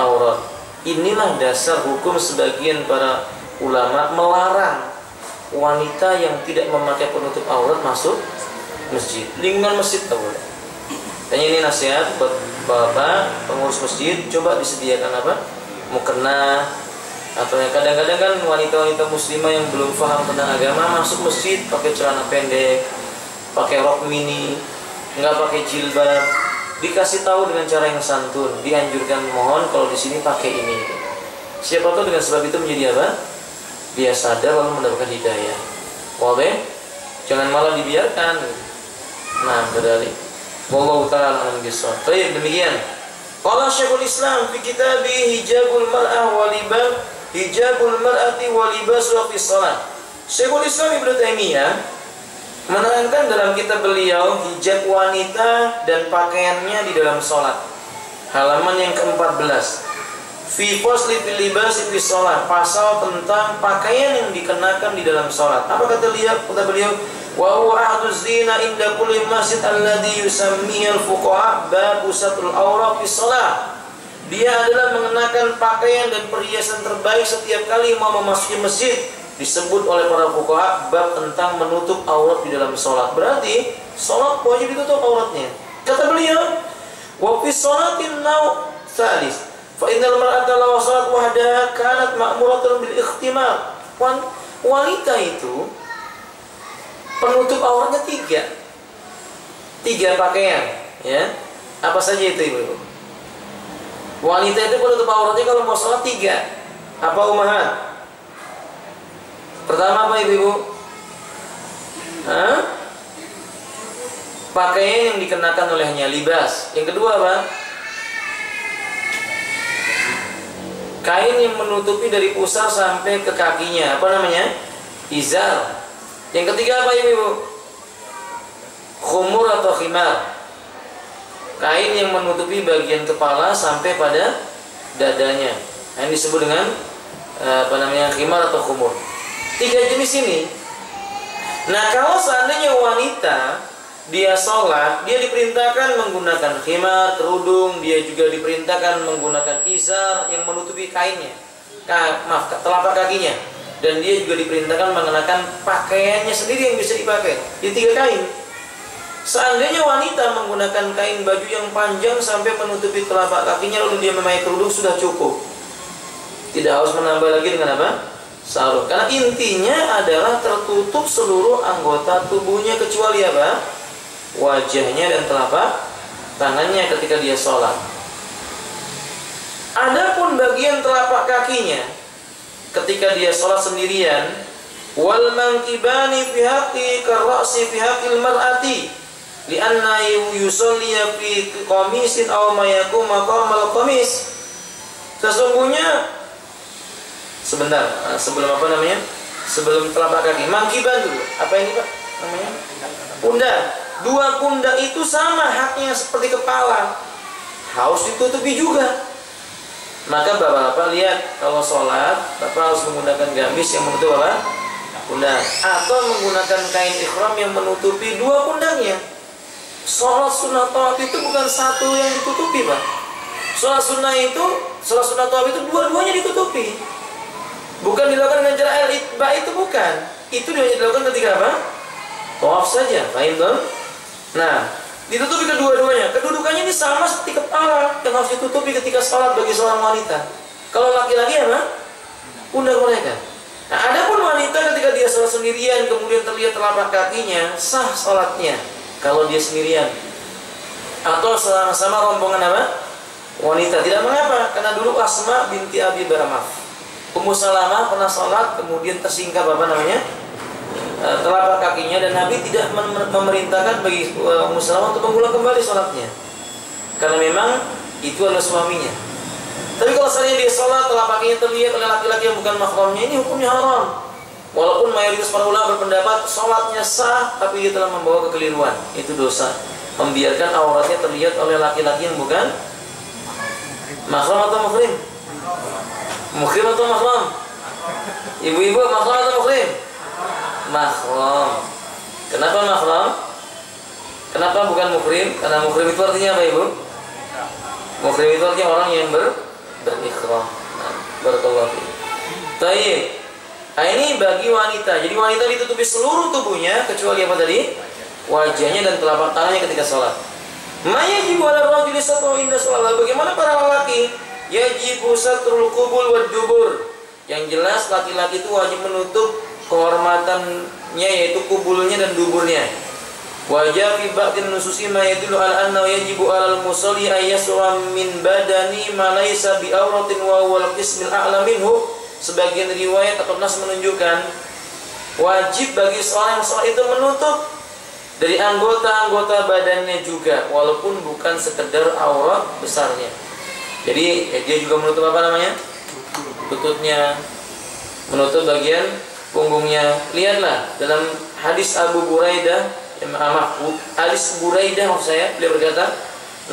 Aurat. Inilah dasar hukum sebagian para ulama melarang wanita yang tidak memakai penutup aurat masuk masjid. Lingkungan masjid tak boleh. Tanya ini nasihat buat bapak pengurus masjid, coba disediakan apa? Mukena. Atau yang kadang-kadang kan wanita-wanita muslimah yang belum paham tentang agama masuk masjid pakai celana pendek, pakai rok mini, nggak pakai jilbab, dikasih tahu dengan cara yang santun, dianjurkan mohon kalau di sini pakai ini. Siapa tahu dengan sebab itu menjadi apa? Dia sadar lalu mendapatkan hidayah. Boleh? Jangan malah dibiarkan. Nah, berdalih. Wallahu ta'ala a'lam bishawab. Baik, demikian. Qala Syekhul Islam fi kitabih Hijabul Mar'ah wa Libas Hijabul Mar'ati wa Libasuha fi Shalah. Syekhul Islam Ibnu Taimiyah menerangkan dalam kitab beliau hijab wanita dan pakaiannya di dalam sholat. Halaman yang ke-14. Fi fasli fil libasi fi shalah, pasal tentang pakaian yang dikenakan di dalam sholat. Apa kata beliau? Wa huwa ahduz zina inda kulli masjid alladhi yusammihi al-fuqaha babu satrul awra fi shalah. Dia adalah mengenakan pakaian dan perhiasan terbaik setiap kali mau memasuki masjid. Disebut oleh para fuqaha bab tentang menutup aurat di dalam sholat. Berarti sholat wajib ditutup auratnya. Kata beliau, wa fi sholatin naw tsalis. Fa innal mar'ata law shalat wahdaha kanat ma'muratan bil ikhtimar. Wanita itu penutup auratnya tiga pakaian, ya. Apa saja itu ibu-ibu? Wanita itu penutup auratnya kalau mau sholat 3. Apa umahat? Pertama apa ibu-ibu? Pakaian yang dikenakan olehnya, libas. Yang kedua apa? Kain yang menutupi dari pusar sampai ke kakinya. Apa namanya? Izar. Yang ketiga apa ibu-ibu? Khumur atau khimar. Kain yang menutupi bagian kepala sampai pada dadanya. Yang disebut dengan khimar atau khumur. 3 jenis ini. Nah, kalau seandainya wanita dia sholat, dia diperintahkan menggunakan khimar, kerudung, dia juga diperintahkan menggunakan izar yang menutupi kainnya. Telapak kakinya. Dan dia juga diperintahkan mengenakan pakaiannya sendiri yang bisa dipakai. Di 3 kain. Seandainya wanita menggunakan kain baju yang panjang sampai menutupi telapak kakinya lalu dia memakai kerudung sudah cukup. Tidak harus menambah lagi dengan apa? Sarung. Karena intinya adalah tertutup seluruh anggota tubuhnya kecuali apa? Wajahnya dan telapak tangannya ketika dia sholat. Adapun bagian telapak kakinya ketika dia sholat sendirian, wal mankibani fi haqqi karra'si fi haqqil mar'ati li'anna yusalliya fi qamisin aw ma yakum maqamal qamis. Sesungguhnya sebentar, sebelum sebelum telapak kaki, mangkiban dulu. Apa ini Pak namanya? Pundak. 2 pundak itu sama haknya seperti kepala. harus ditutupi juga. Maka bapak-bapak lihat, kalau sholat bapak harus menggunakan gamis yang menutup apa? Pundak, atau menggunakan kain ihram yang menutupi dua pundaknya. Sholat sunnah tawaf itu bukan satu yang ditutupi, Pak. Sholat sunnah tawaf itu dua-duanya ditutupi. Bukan dilakukan dengan cara al-itba, itu bukan. Itu hanya dilakukan ketika apa? Tawaf saja, paham dong? Nah, ditutupi kedua-duanya. Kedudukannya ini sama seperti kepala yang harus ditutupi ketika sholat bagi seorang wanita. Kalau laki-laki apa? Pundak mereka. Nah, adapun wanita ketika dia sholat sendirian kemudian terlihat telapak kakinya, sah sholatnya kalau dia sendirian. Atau sama-sama rombongan apa? Wanita, tidak mengapa, karena dulu Asma binti Abi Bakar, Ummu Salamah pernah sholat kemudian tersingkap apa namanya? Telapak kakinya, dan Nabi tidak memerintahkan bagi Ummu Salamah untuk mengulang kembali sholatnya, karena memang itu adalah suaminya. Tapi kalau seandainya dia sholat telapak kakinya terlihat oleh laki-laki yang bukan mahramnya, ini hukumnya haram. Walaupun mayoritas para ulama berpendapat sholatnya sah, tapi dia telah membawa kekeliruan, itu dosa. Membiarkan auratnya terlihat oleh laki-laki yang bukan mahram atau muhrim? Muhrim atau mahram? Ibu-ibu mahram atau muhrim? Mahram. Kenapa mahram? Kenapa bukan muhrim? Karena muhrim itu artinya apa, Ibu? Muhrim itu artinya orang yang berikhram. Barakallahu fiik. Baik. Nah, ini bagi wanita. Jadi wanita ditutupi seluruh tubuhnya kecuali apa tadi? Wajahnya dan telapak tangannya ketika sholat. Mayajibu ala rajuli satru inda sholat. Bagaimana para lelaki? Yajibu satrul qubul wad dubur. Yang jelas laki-laki itu wajib menutup kehormatannya, yaitu kubulnya dan duburnya. Wajah fi ba'din nususi ma yadullu ala anna yajibu 'alal musalli ay yasra min badani ma laysa bi auratin wa huwa al-qismul a'la minhu. Sebagian riwayat atau nas menunjukkan wajib bagi seorang yang sholat itu menutup dari anggota-anggota badannya juga, walaupun bukan sekedar aurat besarnya. Jadi dia juga menutup apa namanya? Lututnya, menutup bagian punggungnya. Lihatlah dalam hadis Abu Buraidah, hadis Buraidah maksud saya, beliau berkata,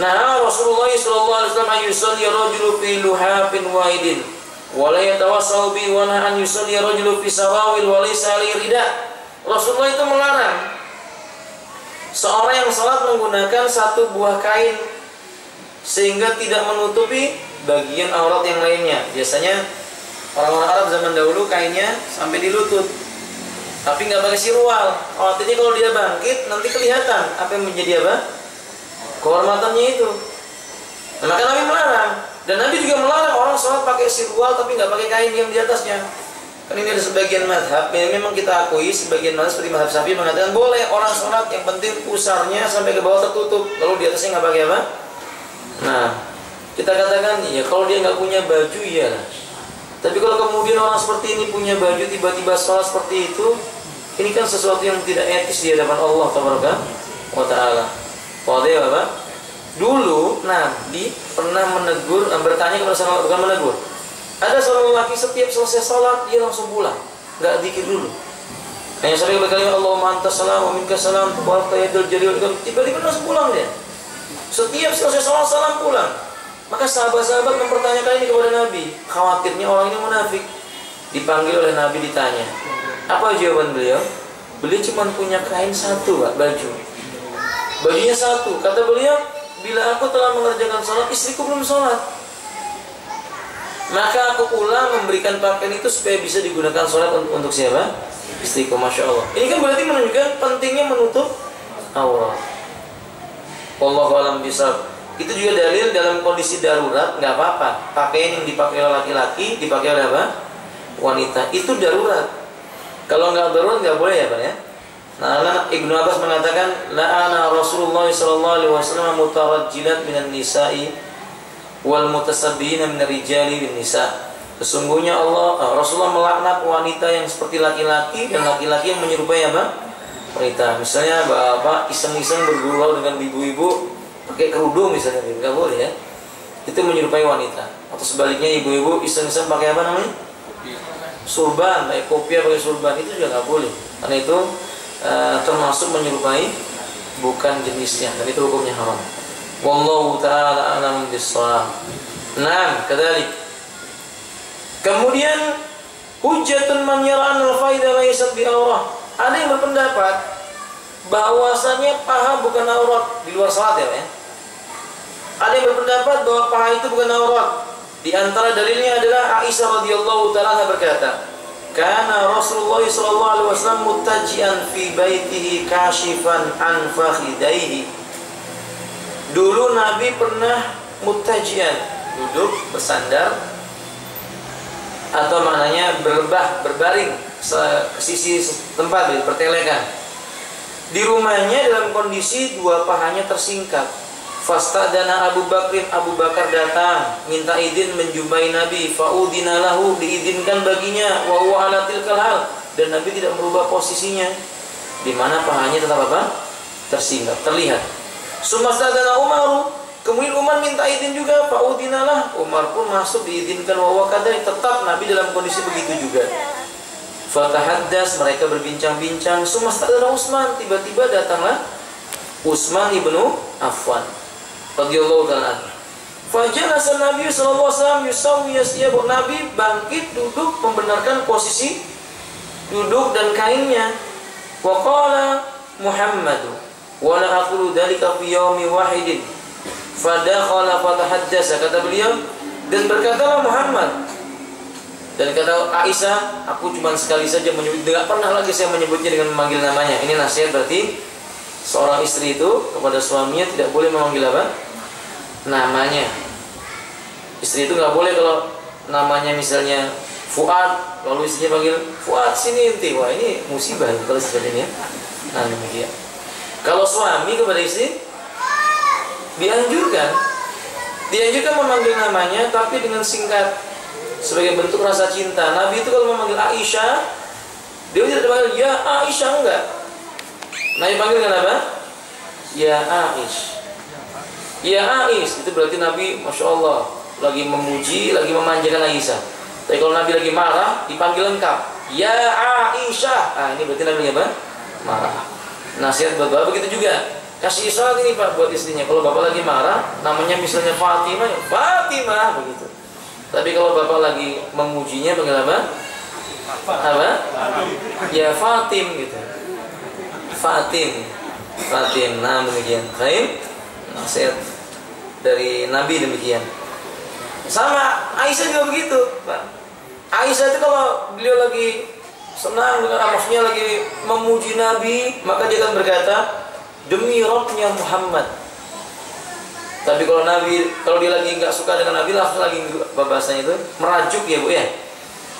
"Nah, Rasulullah sallallahu alaihi wasallam yusalli rajulu fi luhafin wahidin wa la yatawassau bi wa an yusalli rajulu fi sarawil wa laysa li rida." Rasulullah itu melarang seorang yang salat menggunakan satu buah kain sehingga tidak menutupi bagian aurat yang lainnya. Biasanya orang-orang Arab zaman dahulu kainnya sampai di lutut, tapi nggak pakai sirwal. Artinya kalau dia bangkit nanti kelihatan apa yang menjadi apa? Kehormatannya itu. Nah, maka Nabi melarang, dan Nabi juga melarang orang sholat pakai sirwal tapi nggak pakai kain yang di atasnya. Kan ini ada sebagian madhab yang memang kita akui, sebagian madhab seperti madhab Syafi'i mengatakan boleh orang sholat yang penting pusarnya sampai ke bawah tertutup, lalu di atasnya nggak pakai apa? Nah, kita katakan ya kalau dia nggak punya baju ya. Tapi kalau kemudian orang seperti ini punya baju tiba-tiba sholat seperti itu, ini kan sesuatu yang tidak etis di hadapan Allah Taala. Wadai Bapak. Dulu Nabi pernah menegur, bertanya kepada sahabat, bukan menegur. Ada seorang lelaki setiap selesai sholat dia langsung pulang, nggak zikir dulu. Hanya sering berkalimat Allahumma antas salam wa minkas salam tabarakta yadul jalil, tiba-tiba langsung pulang dia. Setiap selesai sholat salam pulang. Maka sahabat-sahabat mempertanyakan ini kepada Nabi. Khawatirnya orang ini munafik. Dipanggil oleh Nabi, ditanya. Apa jawaban beliau? Beliau cuma punya kain satu, Pak, baju. Bajunya satu. Kata beliau, bila aku telah mengerjakan sholat, istriku belum sholat, maka aku pulang memberikan pakaian itu supaya bisa digunakan sholat untuk siapa? Istriku. Masya Allah. Ini kan berarti menunjukkan pentingnya menutup aurat. Wallahu a'lam bishawab. Itu juga dalil dalam kondisi darurat nggak apa-apa. Pakaian yang dipakai oleh laki-laki dipakai oleh apa? Wanita. Itu darurat. Kalau nggak darurat nggak boleh ya, Pak ya. Nah, Ibnu Abbas mengatakan, la'ana Rasulullah sallallahu alaihi wasallam mutarajjilat minan nisa'i wal mutasabbihina minar rijali bin nisa. Sesungguhnya Rasulullah melaknat wanita yang seperti laki-laki dan laki-laki yang menyerupai apa? Wanita. Misalnya bapak iseng-iseng bergurau dengan ibu-ibu pakai kerudung misalnya, nggak boleh ya. Itu menyerupai wanita. Atau sebaliknya ibu-ibu iseng-iseng pakai apa namanya? Surban, pakai kopiah, pakai surban, itu juga nggak boleh. Karena itu termasuk menyerupai bukan jenisnya, dan itu hukumnya haram. Wallahu ta'ala a'lam bis-shawab. Naam, kadzalik. Kemudian hujjatun man yara anna al-faidah laysat bi aurah. Ada yang berpendapat bahwasanya paha bukan aurat di luar salat ya. Ada yang berpendapat bahwa paha itu bukan aurat. Di antara dalilnya adalah Aisyah radhiyallahu taala berkata, "Kana Rasulullah sallallahu alaihi wasallam muttaji'an fi baitihi kashifan an fakhidaihi." Dulu Nabi pernah muttaji'an, duduk bersandar atau maknanya berbaring ke sisi tempat bertelekan. Di rumahnya dalam kondisi dua pahanya tersingkap. Fastadana Abu Bakar datang minta izin menjumpai Nabi. Faudina lahu, diizinkan baginya. Wa huwa ala tilkal hal, dan Nabi tidak merubah posisinya, di mana pahanya tetap apa? Tersingkap, terlihat. Sumastadana Umaru, kemudian Umar minta izin juga. Faudina lah, Umar pun masuk diizinkan. Wa huwa kadai, tetap Nabi dalam kondisi begitu juga. Fatahaddas, mereka berbincang-bincang. Sumastadana Utsman, tiba-tiba datanglah Utsman ibnu Affan radhiyallahu ta'ala. Fajalasa Nabi sallallahu alaihi wasallam yusawi yasyabu, Nabi bangkit duduk membenarkan posisi duduk dan kainnya. Wa qala Muhammadu wa la aqulu dzalika fi yawmi wahidin fadakhala fatahaddasa, kata beliau, dan berkatalah Muhammad, dan kata Aisyah, aku cuma sekali saja menyebut, tidak pernah lagi saya menyebutnya dengan memanggil namanya. Ini nasihat berarti seorang istri itu kepada suaminya tidak boleh memanggil apa? Namanya. Istri itu nggak boleh kalau namanya misalnya Fuad, lalu istrinya panggil Fuad sini inti. Wah, ini musibah kalau seperti ini ya. Nah, demikian. Kalau suami kepada istri dianjurkan memanggil namanya, tapi dengan singkat sebagai bentuk rasa cinta. Nabi itu kalau memanggil Aisyah, dia tidak dipanggil ya Aisyah, enggak. Nabi panggil dengan apa? Ya Aish. Ya Aish, itu berarti Nabi Masya Allah lagi memuji, lagi memanjakan Aisyah. Tapi kalau Nabi lagi marah, dipanggil lengkap Ya Aisyah. Ini berarti Nabi apa? Marah. Nasihat buat bapak begitu juga. Kasih isyarat ini Pak buat istrinya. Kalau bapak lagi marah, namanya misalnya Fatimah, ya Fatimah begitu. Tapi kalau bapak lagi memujinya panggil apa? Apa? Ya Fatim gitu. Fatim. Nah demikian. Baik. Nasihat dari Nabi demikian. Sama Aisyah juga begitu, Pak. Aisyah itu kalau beliau lagi senang dengan maksudnya lagi memuji Nabi, maka dia akan berkata, demi Rabbnya Muhammad. Tapi kalau dia lagi nggak suka dengan Nabi, langsung lagi bahasanya itu merajuk ya Bu ya.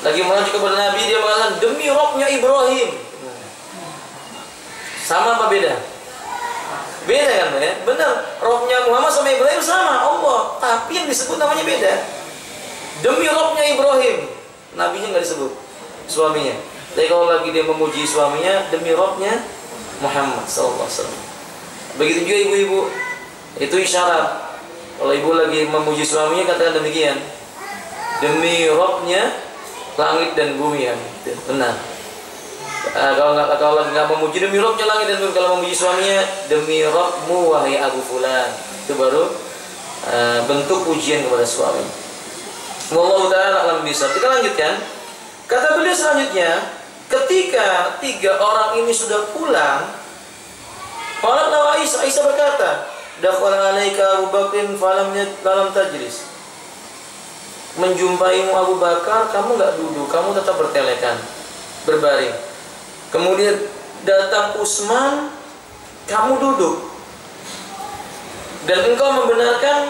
Lagi merajuk kepada Nabi, dia mengatakan demi Rabbnya Ibrahim. Sama apa beda? Beda kan ya? Benar, Rabbnya Muhammad sama Ibrahim sama Allah, tapi yang disebut namanya beda. Demi Rabbnya Ibrahim, nabinya nggak disebut, suaminya. Tapi kalau lagi dia memuji suaminya, demi Rabbnya Muhammad SAW. Begitu juga ibu-ibu, itu isyarat. Kalau ibu lagi memuji suaminya, katakan demikian, demi Rabbnya langit dan bumi, ya benar. Kalau lagi nggak memuji, demi Rabbnya langit dan bumi. Kalau memuji suaminya, demi Rabbmu wahai Abu Fulan, itu baru bentuk pujian kepada suami. Wallahu ta'ala alam bisawab. Kita lanjutkan. Kata beliau selanjutnya, ketika tiga orang ini sudah pulang, Aisyah berkata, dakhala alaika Abu Bakrin falam tajlis. Menjumpaimu Abu Bakar, kamu nggak duduk, kamu tetap bertelekan, berbaring. Kemudian datang Utsman, kamu duduk, dan engkau membenarkan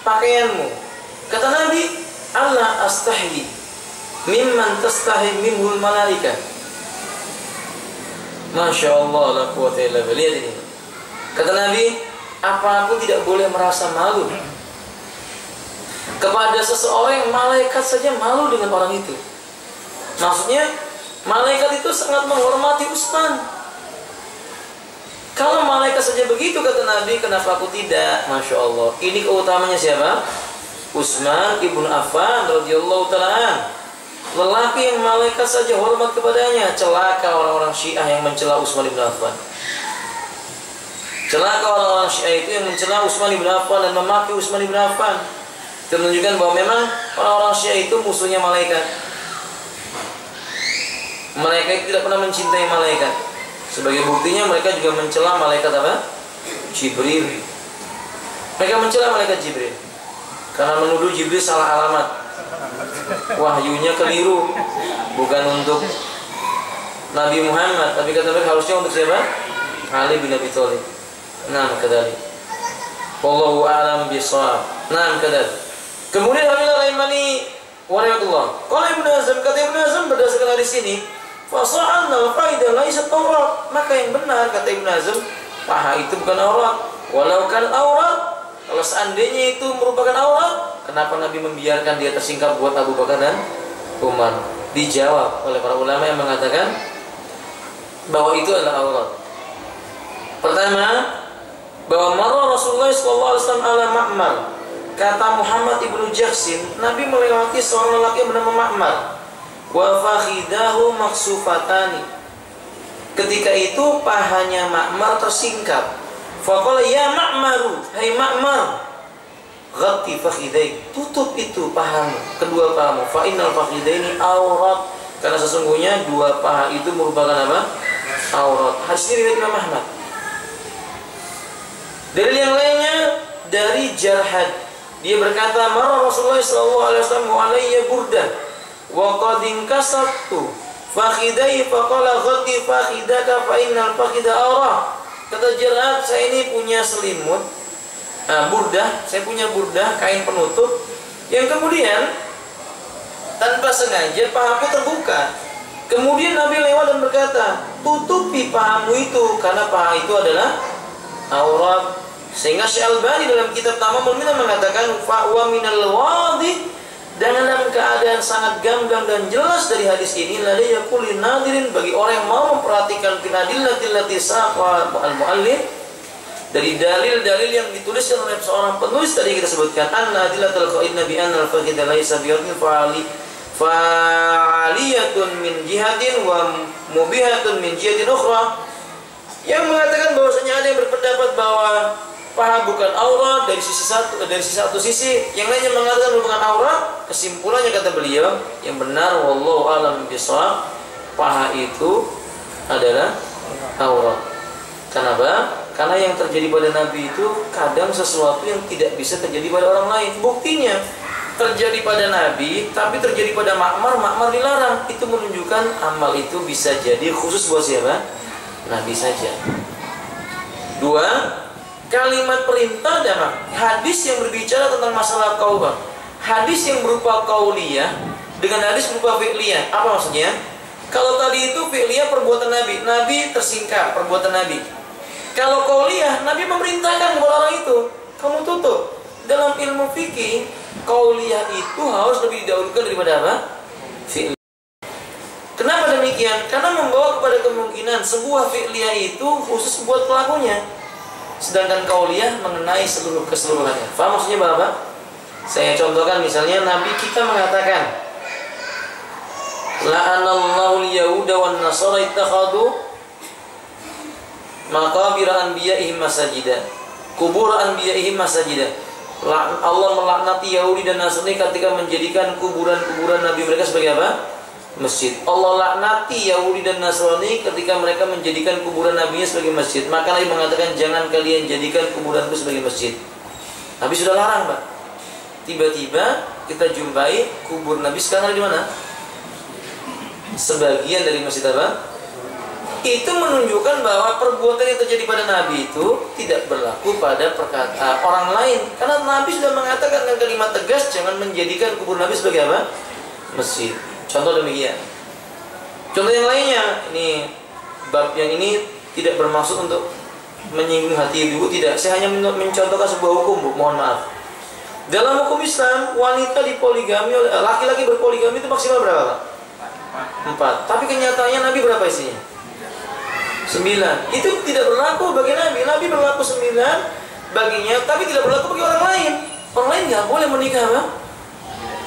pakaianmu. Kata Nabi, Allah astahyi mimman tastahi minhul malaika. Masya Allah, la quwwata illa billah. Lihat ini. Kata Nabi, apa aku tidak boleh merasa malu kepada seseorang yang malaikat saja malu dengan orang itu. Maksudnya malaikat itu sangat menghormati Utsman. Kalau malaikat saja begitu, kata Nabi, kenapa aku tidak? Masya Allah. Ini keutamanya siapa? Utsman ibnu Affan radhiyallahu ta'ala. Lelaki yang malaikat saja hormat kepadanya. Celaka orang-orang Syiah yang mencela Utsman ibnu Affan. Celaka orang-orang Syiah itu yang mencela Utsman bin Affan dan memaki Utsman bin Affan. Itu menunjukkan bahwa memang orang-orang Syiah itu musuhnya malaikat. Mereka itu tidak pernah mencintai malaikat. Sebagai buktinya mereka juga mencela malaikat apa? Jibril. Mereka mencela malaikat Jibril karena menuduh Jibril salah alamat. Wahyunya keliru, bukan untuk Nabi Muhammad, tapi kata mereka harusnya untuk siapa? Ali bin Abi Thalib. Nah, kadalik. Wallahu a'lam bishawab. Nah, kadalik. Kemudian Hamillah Raimani warahmatullah. Qala Ibnu Hazm, kata Ibnu Hazm berdasarkan hadis ini, fasa'anna al-faidah laisat aurat. Maka yang benar kata Ibnu Hazm, paha itu bukan aurat. Walau kan aurat, kalau seandainya itu merupakan aurat, kenapa Nabi membiarkan dia tersingkap buat Abu Bakar dan Umar? Dijawab oleh para ulama yang mengatakan bahwa itu adalah aurat. Pertama, bahwa marra Rasulullah SAW ala Ma'mar. Kata Muhammad ibnu Jahsin, Nabi melewati seorang lelaki yang bernama Ma'mar. Wa fakhidahu maksufatani. Ketika itu pahanya Ma'mar tersingkap. Faqala ya Ma'maru, hai Ma'mar, ghatti fakhidaik, tutup itu pahamu, kedua pahamu. Fa innal fakhidaini aurat, karena sesungguhnya dua paha itu merupakan apa? Aurat. Hadis ini riwayat Imam Ahmad. Dalil yang lainnya dari Jarhad. Dia berkata, "Marra Rasulullah sallallahu alaihi wasallam wa alayya burdah wa qad inkasattu fakhidai faqala ghatti fakhidaka fa innal fakhida aurah." Kata Jarhad, saya ini punya selimut, burdah, saya punya burdah, kain penutup, yang kemudian tanpa sengaja pahaku terbuka. Kemudian Nabi lewat dan berkata, tutupi pahamu itu, karena paha itu adalah aurat. Sehingga Syekh Albani dalam kitab Tamamul Minna mengatakan, fa'wa minal wadih, dan dalam keadaan sangat gamblang dan jelas dari hadis ini, la yaqulun nadirin, bagi orang yang mau memperhatikan finadillatil lati saqa al-muallif, dari dalil-dalil yang dituliskan oleh seorang penulis tadi kita sebutkan, anna adillatul qaidna bi anna al-fakhidha laysa bi'athin fa'aliyatun min jihatin wa mubihatun min jihatin ukhra, yang mengatakan bahwasanya ada yang berpendapat bahwa paha bukan aurat dari satu sisi, yang lainnya mengatakan bukan aurat. Kesimpulannya kata beliau, yang benar wallahu a'lam bishawab, paha itu adalah aurat. Kenapa? Karena yang terjadi pada Nabi itu kadang sesuatu yang tidak bisa terjadi pada orang lain. Buktinya terjadi pada Nabi, tapi terjadi pada Ma'mar, Ma'mar dilarang. Itu menunjukkan amal itu bisa jadi khusus buat siapa? Nabi saja. Dua, kalimat perintah dan hadis yang berbicara tentang masalah qauliyah. Hadis yang berupa qauliyah dengan hadis berupa fi'liyah. Apa maksudnya? Kalau tadi itu fi'liyah perbuatan Nabi, Nabi tersingkap perbuatan Nabi. Kalau qauliyah, Nabi memerintahkan kepada orang itu, kamu tutup. Dalam ilmu fikih, qauliyah itu harus lebih didahulukan daripada apa? Fi'liyah. Kenapa demikian? Karena membawa kepada kemungkinan sebuah fi'liyah itu khusus buat pelakunya, sedangkan qauliyah mengenai keseluruhannya. Faham maksudnya Bapak? Saya contohkan misalnya Nabi kita mengatakan, la'anallahu al-yahuda wan nasara ittakhadhu maqabir anbiya'ihim masajida, kubur anbiya'ihim masajida. Allah melaknati Yahudi dan Nasrani ketika menjadikan kuburan-kuburan nabi mereka sebagai apa? Masjid. Allah laknati Yahudi dan Nasrani ketika mereka menjadikan kuburan nabinya sebagai masjid. Maka Nabi mengatakan, jangan kalian jadikan kuburanku sebagai masjid. Nabi sudah larang, Pak. Tiba-tiba kita jumpai kubur Nabi sekarang ada di mana? Sebagian dari masjid apa? Itu menunjukkan bahwa perbuatan yang terjadi pada Nabi itu tidak berlaku pada perkataan orang lain. Karena Nabi sudah mengatakan dengan kalimat tegas, jangan menjadikan kubur Nabi sebagai apa? Masjid. Contoh demikian. Contoh yang lainnya, ini bab yang ini tidak bermaksud untuk menyinggung hati ibu, tidak. Saya hanya mencontohkan sebuah hukum, Bu. Mohon maaf. Dalam hukum Islam, wanita dipoligami, laki-laki berpoligami itu maksimal berapa, Pak? 4. Tapi kenyataannya Nabi berapa isinya? 9. Itu tidak berlaku bagi Nabi. Nabi berlaku 9 baginya, tapi tidak berlaku bagi orang lain. Orang lain nggak boleh menikah, Pak.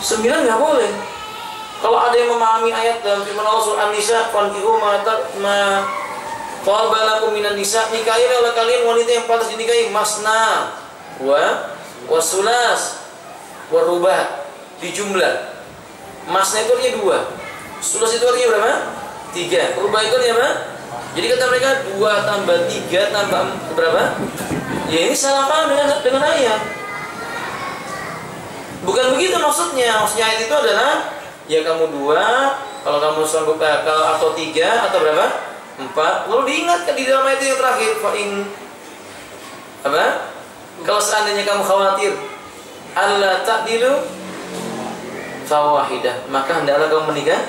9 nggak boleh. Kalau ada yang memahami ayat dalam firman Allah surah An-Nisa, fankihu ma Qabalakum minan nisa, nikahi oleh kalian wanita yang pantas dinikahi, masna wa sulas wa rubah, di jumlah. Masna itu artinya 2, sulas itu artinya berapa? 3, rubah itu artinya apa? Jadi kata mereka 2 tambah 3 tambah berapa? Ya ini salah paham dengan ayat. Bukan begitu maksudnya. Maksudnya ayat itu adalah ya kamu 2, kalau kamu sanggup atau 3 atau berapa? 4. Lalu diingatkan di dalam ayat yang terakhir, fa'in apa? Kalau seandainya kamu khawatir Allah ta'dilu fawahidah, maka hendaklah kamu menikah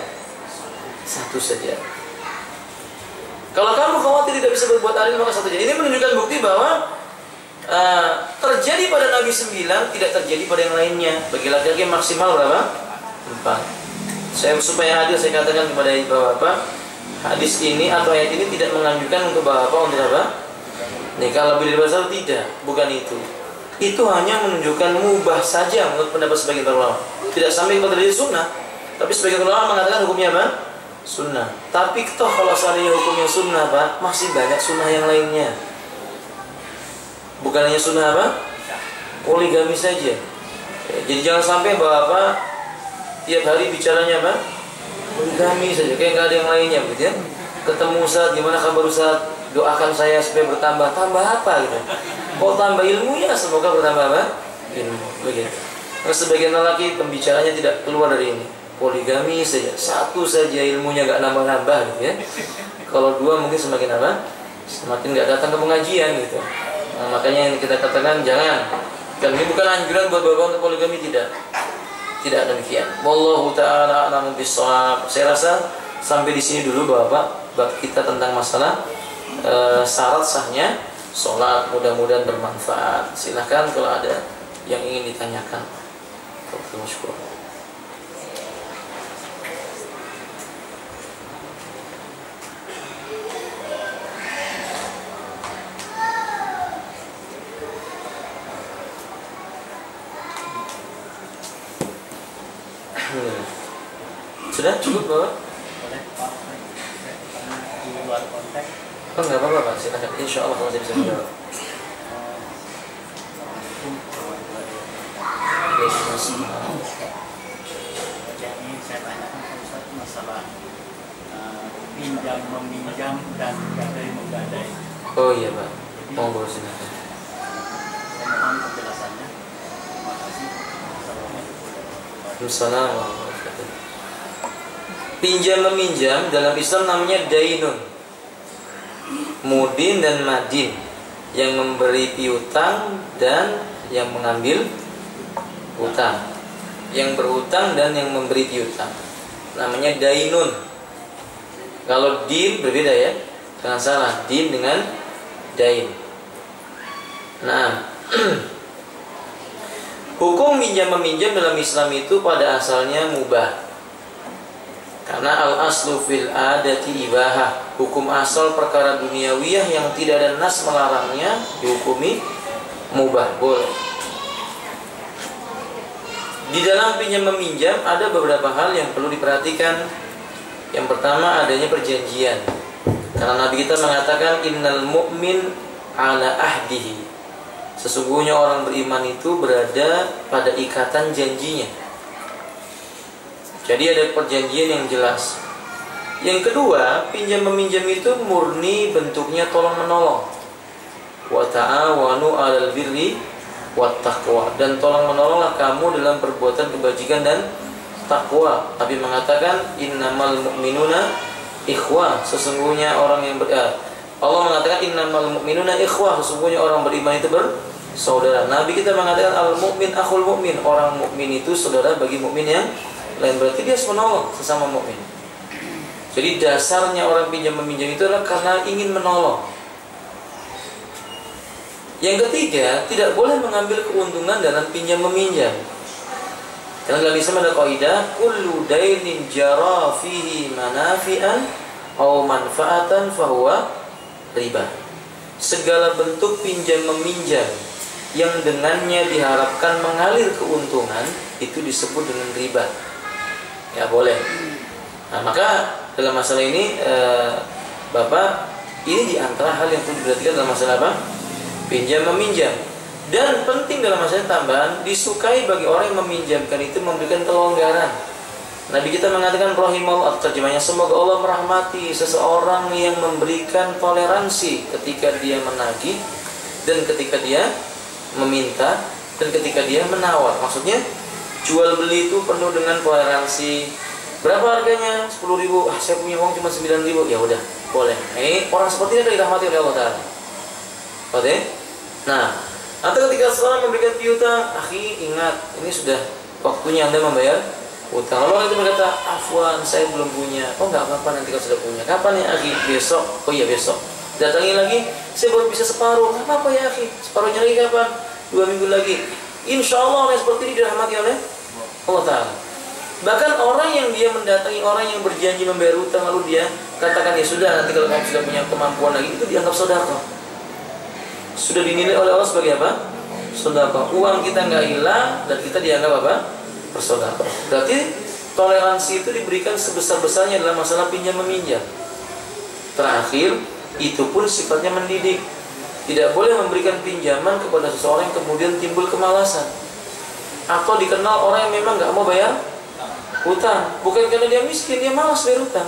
1 saja. Kalau kamu khawatir tidak bisa berbuat adil, maka 1 saja. Ini menunjukkan bukti bahwa terjadi pada Nabi 9, tidak terjadi pada yang lainnya. Bagi laki-laki maksimal berapa? 4. Supaya adil saya katakan kepada bapak-bapak, hadis ini atau ayat ini tidak menganjurkan untuk bapak untuk apa? Nikah lebih dari 1, tidak, bukan itu. Itu hanya menunjukkan mubah saja menurut pendapat sebagian ulama. Tidak sampai kepada sunnah. Tapi sebagian ulama mengatakan hukumnya apa? Sunnah. Tapi toh kalau seandainya hukumnya sunnah, Pak, masih banyak sunnah yang lainnya. Bukan hanya sunnah apa? Poligami saja. Jadi jangan sampai bapak tiap hari bicaranya apa? Poligami saja, kayak nggak ada yang lainnya, begitu ya. Ketemu Ustaz, gimana kabar Ustaz? Doakan saya supaya bertambah. Tambah apa gitu? Oh, tambah ilmunya, semoga bertambah apa? Ilmu, begitu. Nah, sebagian lelaki pembicaranya tidak keluar dari ini. Poligami saja, 1 saja ilmunya nggak nambah-nambah gitu ya. Kalau 2 mungkin semakin apa? Semakin nggak datang ke pengajian gitu. Nah, makanya yang kita katakan jangan. Dan ini bukan anjuran buat bapak untuk poligami, tidak. Tidak demikian. Wallahu ta'ala a'lamu bissawab. Saya rasa sampai di sini dulu bapak bab kita tentang masalah syarat sahnya sholat. Mudah-mudahan bermanfaat. Silahkan kalau ada yang ingin ditanyakan. Syukur. Sudah cukup Bapak? Boleh Pak, di luar konteks. Oh nggak apa-apa Pak, silakan. Insya Allah kalau saya bisa menjawab. Jadi saya tanyakan ke Ustaz masalah pinjam meminjam dan gadai menggadai. Oh iya Pak, monggo silakan. Saya mohon penjelasannya. Terima kasih. Assalamualaikum. Pinjam meminjam dalam Islam namanya dainun, mudin dan madin, yang memberi piutang dan yang mengambil hutang, yang berhutang dan yang memberi piutang, namanya dainun. Kalau din berbeda ya, jangan salah, din dengan dain. Nah, hukum minjam meminjam dalam Islam itu pada asalnya mubah. Karena al-aslu fil adati ibahah, hukum asal perkara duniawiyah yang tidak ada nas melarangnya dihukumi mubah, boleh. Di dalam pinjam meminjam ada beberapa hal yang perlu diperhatikan. Yang pertama adanya perjanjian. Karena Nabi kita mengatakan innal mu'min ala ahdihi. Sesungguhnya orang beriman itu berada pada ikatan janjinya. Jadi ada perjanjian yang jelas. Yang kedua, pinjam meminjam itu murni bentuknya tolong menolong. Wa ta'awanu 'alal birri wat taqwa, dan tolong menolonglah kamu dalam perbuatan kebajikan dan takwa. Nabi mengatakan innamal mu'minuna ikhwah, sesungguhnya orang yang Allah mengatakan innamal mu'minuna ikhwah, sesungguhnya orang beriman itu bersaudara. Nabi kita mengatakan al mu'min akhul mu'min, orang mukmin itu saudara bagi mukmin yang lain, berarti dia harus menolong sesama mukmin. Jadi dasarnya orang pinjam meminjam itu adalah karena ingin menolong. Yang ketiga, tidak boleh mengambil keuntungan dalam pinjam meminjam. Karena dalam Islam ada kaidah kullu dainin jara fihi manafi'an aw manfaatan fahuwa riba. Segala bentuk pinjam meminjam yang dengannya diharapkan mengalir keuntungan itu disebut dengan riba. Ya boleh. Nah, maka dalam masalah ini Bapak Ini diantara hal yang perlu diperhatikan dalam masalah apa? Pinjam meminjam. Dan penting dalam masalah tambahan, disukai bagi orang yang meminjamkan itu memberikan kelonggaran. Nabi kita mengatakan rahimahullah, terjemahnya semoga Allah merahmati seseorang yang memberikan toleransi ketika dia menagih dan ketika dia meminta dan ketika dia menawar. Maksudnya jual beli itu penuh dengan toleransi. Berapa harganya? 10.000. Saya punya uang cuma 9.000. Ya udah, boleh. Ini orang seperti ini dirahmati oleh Allah Taala. Oke? Nah, atau ketika seseorang memberikan piutang, akhi ingat, ini sudah waktunya Anda membayar utang. Lalu orang itu berkata, afwan, saya belum punya. Oh nggak apa-apa, nanti kalau sudah punya. Kapan ya akhi? Besok. Oh iya besok. Datangi lagi, saya baru bisa separuh. Nggak apa-apa ya akhi, separuhnya lagi kapan? 2 minggu lagi. Insya Allah orang seperti ini dirahmati oleh Allah Ta'ala. Bahkan orang yang dia mendatangi orang yang berjanji membayar utang, lalu dia katakan, ya sudah, nanti kalau kamu sudah punya kemampuan lagi, itu dianggap sedekah. Sudah dinilai oleh Allah sebagai apa? Sedekah. Uang kita nggak hilang dan kita dianggap apa? Bersedekah. Berarti toleransi itu diberikan sebesar-besarnya dalam masalah pinjam meminjam. Terakhir, itu pun sifatnya mendidik. Tidak boleh memberikan pinjaman kepada seseorang yang kemudian timbul kemalasan, atau dikenal orang yang memang nggak mau bayar utang, bukan karena dia miskin, dia malas bayar utang.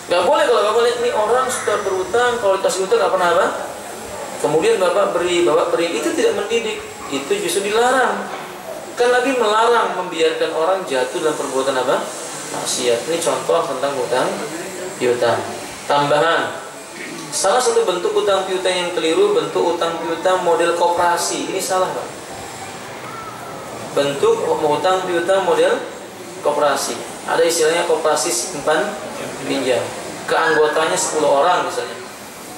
Nggak boleh kalau bapak lihat ini orang suka berutang, kalau dikasih utang nggak pernah apa, kemudian bapak beri, itu tidak mendidik, itu justru dilarang. Kan Nabi melarang membiarkan orang jatuh dalam perbuatan apa? Maksiat. Ini contoh tentang utang piutang. Tambahan, salah satu bentuk utang piutang yang keliru, bentuk utang piutang model koperasi. Ini salah, Pak. Bentuk utang piutang model koperasi. Ada istilahnya koperasi simpan pinjam. Keanggotanya 10 orang misalnya.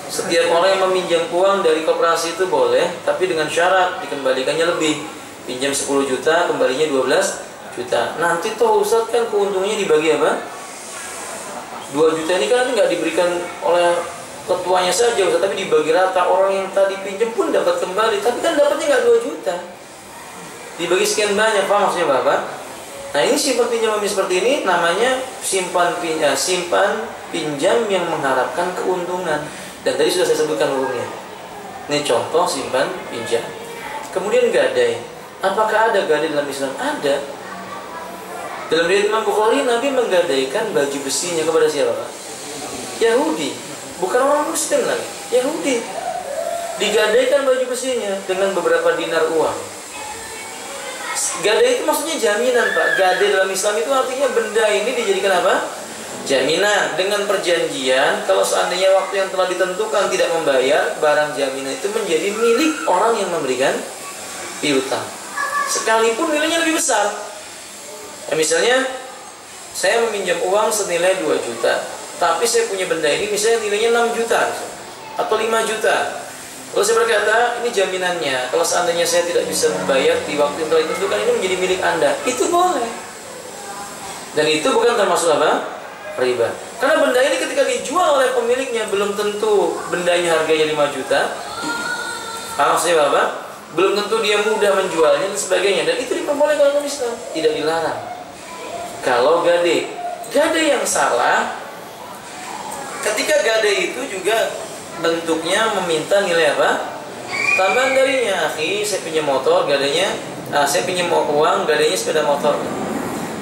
Setiap orang yang meminjam uang dari koperasi itu boleh, tapi dengan syarat dikembalikannya lebih. Pinjam 10 juta, kembalinya 12 juta. Nanti toh Ustaz kan keuntungannya dibagi apa? 2 juta ini kan nanti nggak diberikan oleh ketuanya saja Ustaz, tapi dibagi rata. Orang yang tadi pinjam pun dapat kembali, tapi kan dapatnya nggak 2 juta. Dibagi sekian banyak, paham maksudnya Bapak? Nah ini simpan pinjam seperti ini namanya simpan pinjam yang mengharapkan keuntungan. Dan tadi sudah saya sebutkan hukumnya. Ini contoh simpan pinjam. Kemudian gadai. Apakah ada gadai dalam Islam? Ada. Dalam riwayat Imam Bukhari, Nabi menggadaikan baju besinya kepada siapa, Pak? Yahudi. Bukan orang Muslim lagi, Yahudi. Digadaikan baju besinya dengan beberapa dinar uang. Gadai itu maksudnya jaminan, Pak. Gadai dalam Islam itu artinya benda ini dijadikan apa? Jaminan. Dengan perjanjian, kalau seandainya waktu yang telah ditentukan tidak membayar, barang jaminan itu menjadi milik orang yang memberikan piutang, sekalipun nilainya lebih besar. Ya, misalnya saya meminjam uang senilai 2 juta, tapi saya punya benda ini misalnya nilainya 6 juta misalnya, atau 5 juta. Lalu saya berkata, ini jaminannya, kalau seandainya saya tidak bisa membayar di waktu yang telah ditentukan, ini menjadi milik Anda. Itu boleh. Dan itu bukan termasuk apa? Riba. Karena benda ini ketika dijual oleh pemiliknya, belum tentu bendanya harganya 5 juta. Maksudnya Bapak? Belum tentu dia mudah menjualnya dan sebagainya. Dan itu diperbolehkan oleh Islam, tidak dilarang. Kalau gadai yang salah, ketika gadai itu juga bentuknya meminta nilai apa? Tambahan darinya. Akhi, saya pinjam motor, gadainya saya pinjam uang, gadainya sepeda motor.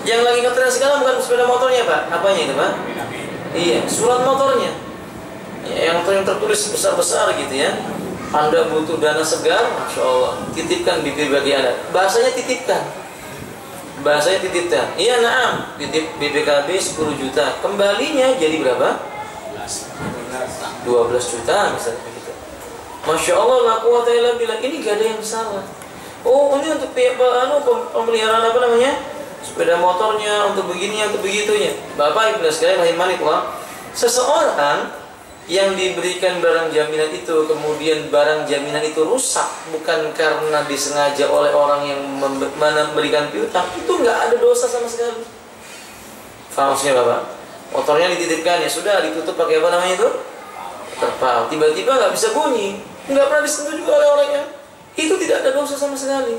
Yang lagi ngetren sekarang bukan sepeda motornya, Pak. Apanya itu, Pak? Iya, surat motornya. Ya, yang tertulis besar-besar gitu ya. Anda butuh dana segar, Masya Allah, titipkan bibir bagi Anda. Bahasanya titipkan. Iya, naam, titip BPKB 10 juta. Kembalinya jadi berapa? 12 juta misalnya begitu. Masya Allah, la quwwata illa billah. Ini gak ada yang salah. Oh, ini untuk pemeliharaan apa namanya? Sepeda motornya, untuk begini, untuk begitunya. Bapak Ibu sekalian rahimanillah, seseorang yang diberikan barang jaminan itu, kemudian barang jaminan itu rusak bukan karena disengaja oleh orang yang memberikan piutang, itu nggak ada dosa sama sekali. Faham maksudnya Bapak? Motornya dititipkan, ya sudah, ditutup pakai apa namanya itu? Terpal. Tiba-tiba nggak bisa bunyi, nggak pernah disentuh juga oleh orangnya. Itu tidak ada dosa sama sekali,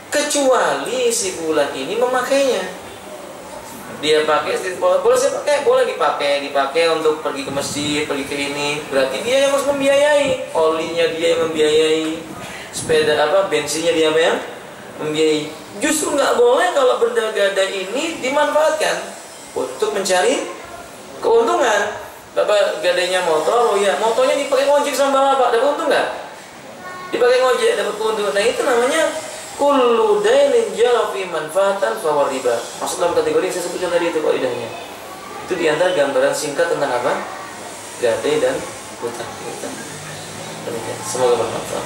kecuali si bulan ini memakainya. dia pakai boleh saya pakai, boleh dipakai untuk pergi ke masjid, pergi ke ini, berarti dia yang harus membiayai, olinya dia yang membiayai, sepeda bensinnya dia yang membiayai. Justru nggak boleh kalau benda gadai ini dimanfaatkan untuk mencari keuntungan. Bapak gadainya motor, oh ya motornya dipakai ngojek sama bapak, dapat untung nggak? Dipakai ngojek dapat keuntungan. Nah itu namanya kullu dainin jara fi manfaatan fa riba. Masuk dalam kategori yang saya sebutkan tadi itu kaidahnya. Itu diantara gambaran singkat tentang apa? Gadai dan hutang. Demikian. Semoga bermanfaat.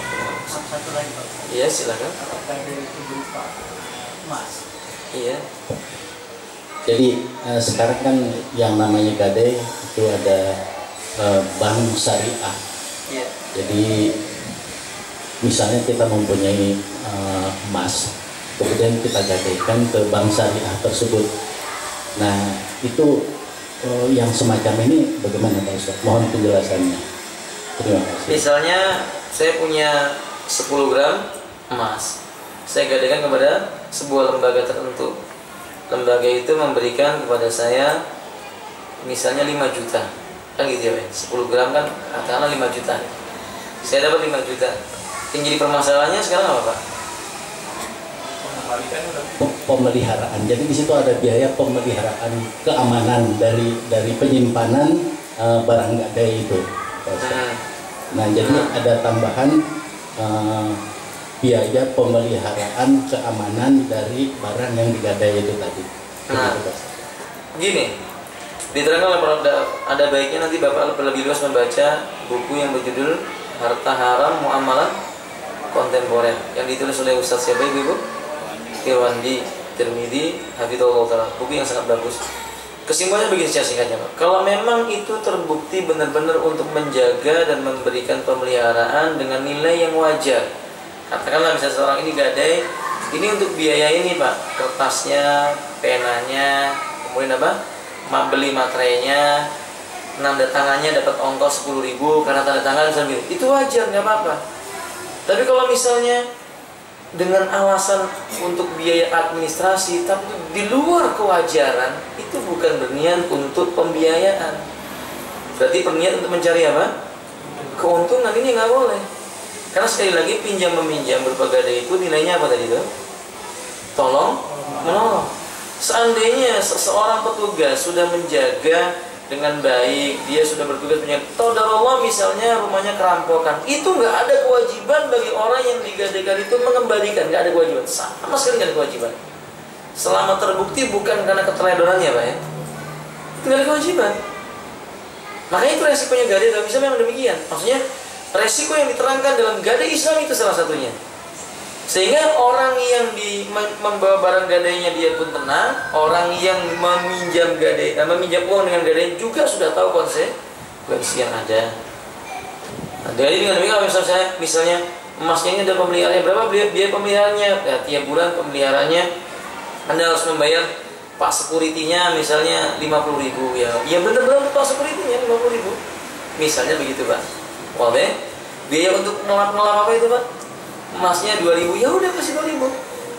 Satu lagi Pak. Iya silakan. Apakah itu berupa emas? Iya. Jadi sekarang kan yang namanya gadai itu ada bank syariah. Iya. Jadi misalnya kita mempunyai emas, kemudian kita gadaikan ke bank syariah tersebut. Nah itu yang semacam ini bagaimana Pak Ustaz? Mohon penjelasannya. Terima kasih. Misalnya saya punya 10 gram emas, saya gadaikan kepada sebuah lembaga tertentu. Lembaga itu memberikan kepada saya misalnya 5 juta, kan gitu ya, 10 gram kan katakanlah 5 juta. Saya dapat 5 juta. Yang jadi permasalahannya sekarang apa Pak? Pemeliharaan. Jadi di situ ada biaya pemeliharaan keamanan dari penyimpanan barang gadai itu. Nah jadi ada tambahan biaya pemeliharaan keamanan dari barang yang digadai itu tadi. Nah, gini, diterangkan ada baiknya nanti Bapak lebih luas membaca buku yang berjudul Harta Haram Muamalah Kontemporer yang ditulis oleh Ustaz siapa Ibu? Irwandi Tirmidzi Hafizahullah Ta'ala. Buku yang sangat bagus. Kesimpulannya begini secara singkatnya Pak. Kalau memang itu terbukti benar-benar untuk menjaga dan memberikan pemeliharaan dengan nilai yang wajar, katakanlah misalnya seorang ini gadai, ini untuk biaya ini Pak, kertasnya, penanya, kemudian apa? Beli materainya, tanda tangannya dapat ongkos 10.000 karena tanda tangan misalnya gitu. Itu wajar, nggak apa-apa. Tapi kalau misalnya dengan alasan untuk biaya administrasi tapi di luar kewajaran, itu bukan berniat untuk pembiayaan. Berarti berniat untuk mencari apa? Keuntungan, ini nggak boleh. Karena sekali lagi pinjam meminjam berupa gadai itu nilainya apa tadi itu? Tolong menolong. Seandainya seseorang petugas sudah menjaga dengan baik, dia sudah bertugas menjaga, qadarullah misalnya rumahnya kerampokan, itu nggak ada kewajiban bagi orang yang digadaikan itu mengembalikan, nggak ada kewajiban, sama sekali nggak ada kewajiban. Selama terbukti bukan karena keteledorannya Pak ya, itu nggak ada kewajiban. Makanya itu resikonya gadai, tapi bisa memang demikian. Maksudnya resiko yang diterangkan dalam gadai Islam itu salah satunya. Sehingga orang yang membawa barang gadainya dia pun tenang, orang yang meminjam meminjam uang dengan gadai juga sudah tahu konsekuensi yang ada. Nah, dari dengan demikian misalnya emasnya ini ada pemeliharaannya berapa, biaya pemeliharaannya ya, tiap bulan pemeliharaannya Anda harus membayar Pak security-nya misalnya 50.000 ya. Ya benar-benar Pak security-nya 50.000. Misalnya begitu Pak. Wah, biaya untuk ngelap apa itu Pak? Emasnya 2.000, ya udah kasih 2.000.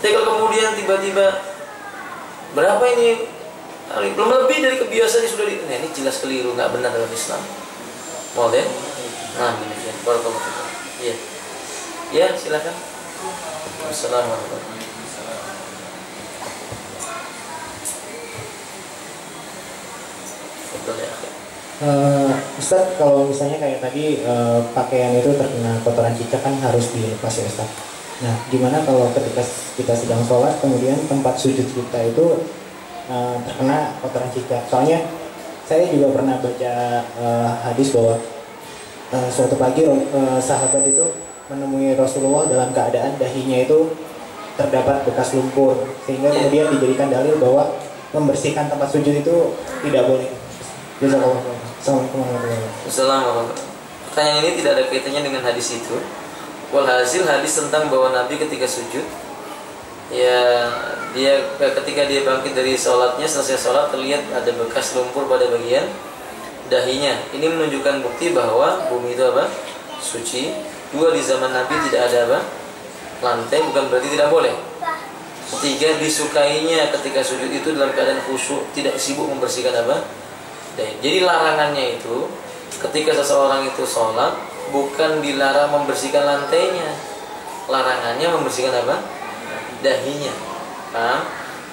Tapi kalau kemudian tiba-tiba berapa ini? Belum lebih dari kebiasaannya sudah nah, ini jelas keliru, nggak benar dalam Islam. Wah, nah demikian. Barakallahu fikum. Iya. Ya, silakan. Assalamualaikum. Ustaz, kalau misalnya kayak tadi pakaian itu terkena kotoran cicak kan harus dilepas ya Ustaz. Nah, gimana kalau ketika kita sedang sholat kemudian tempat sujud kita itu terkena kotoran cicak? Soalnya saya juga pernah baca hadis bahwa suatu pagi sahabat itu menemui Rasulullah dalam keadaan dahinya itu terdapat bekas lumpur, sehingga kemudian dijadikan dalil bahwa membersihkan tempat sujud itu tidak boleh. Jazakallah. Assalamualaikum warahmatullahi wabarakatuh. Assalamualaikum. Pertanyaan ini tidak ada kaitannya dengan hadis itu. Walhasil hadis tentang bahwa Nabi ketika sujud, ya dia ketika dia bangkit dari sholatnya, selesai sholat terlihat ada bekas lumpur pada bagian dahinya. Ini menunjukkan bukti bahwa bumi itu apa? Suci. Dua, di zaman Nabi tidak ada apa? Lantai, bukan berarti tidak boleh. Ketiga, disukainya ketika sujud itu dalam keadaan khusyuk, tidak sibuk membersihkan apa? Jadi larangannya itu ketika seseorang itu sholat bukan dilarang membersihkan lantainya, larangannya membersihkan apa? Dahinya. Paham?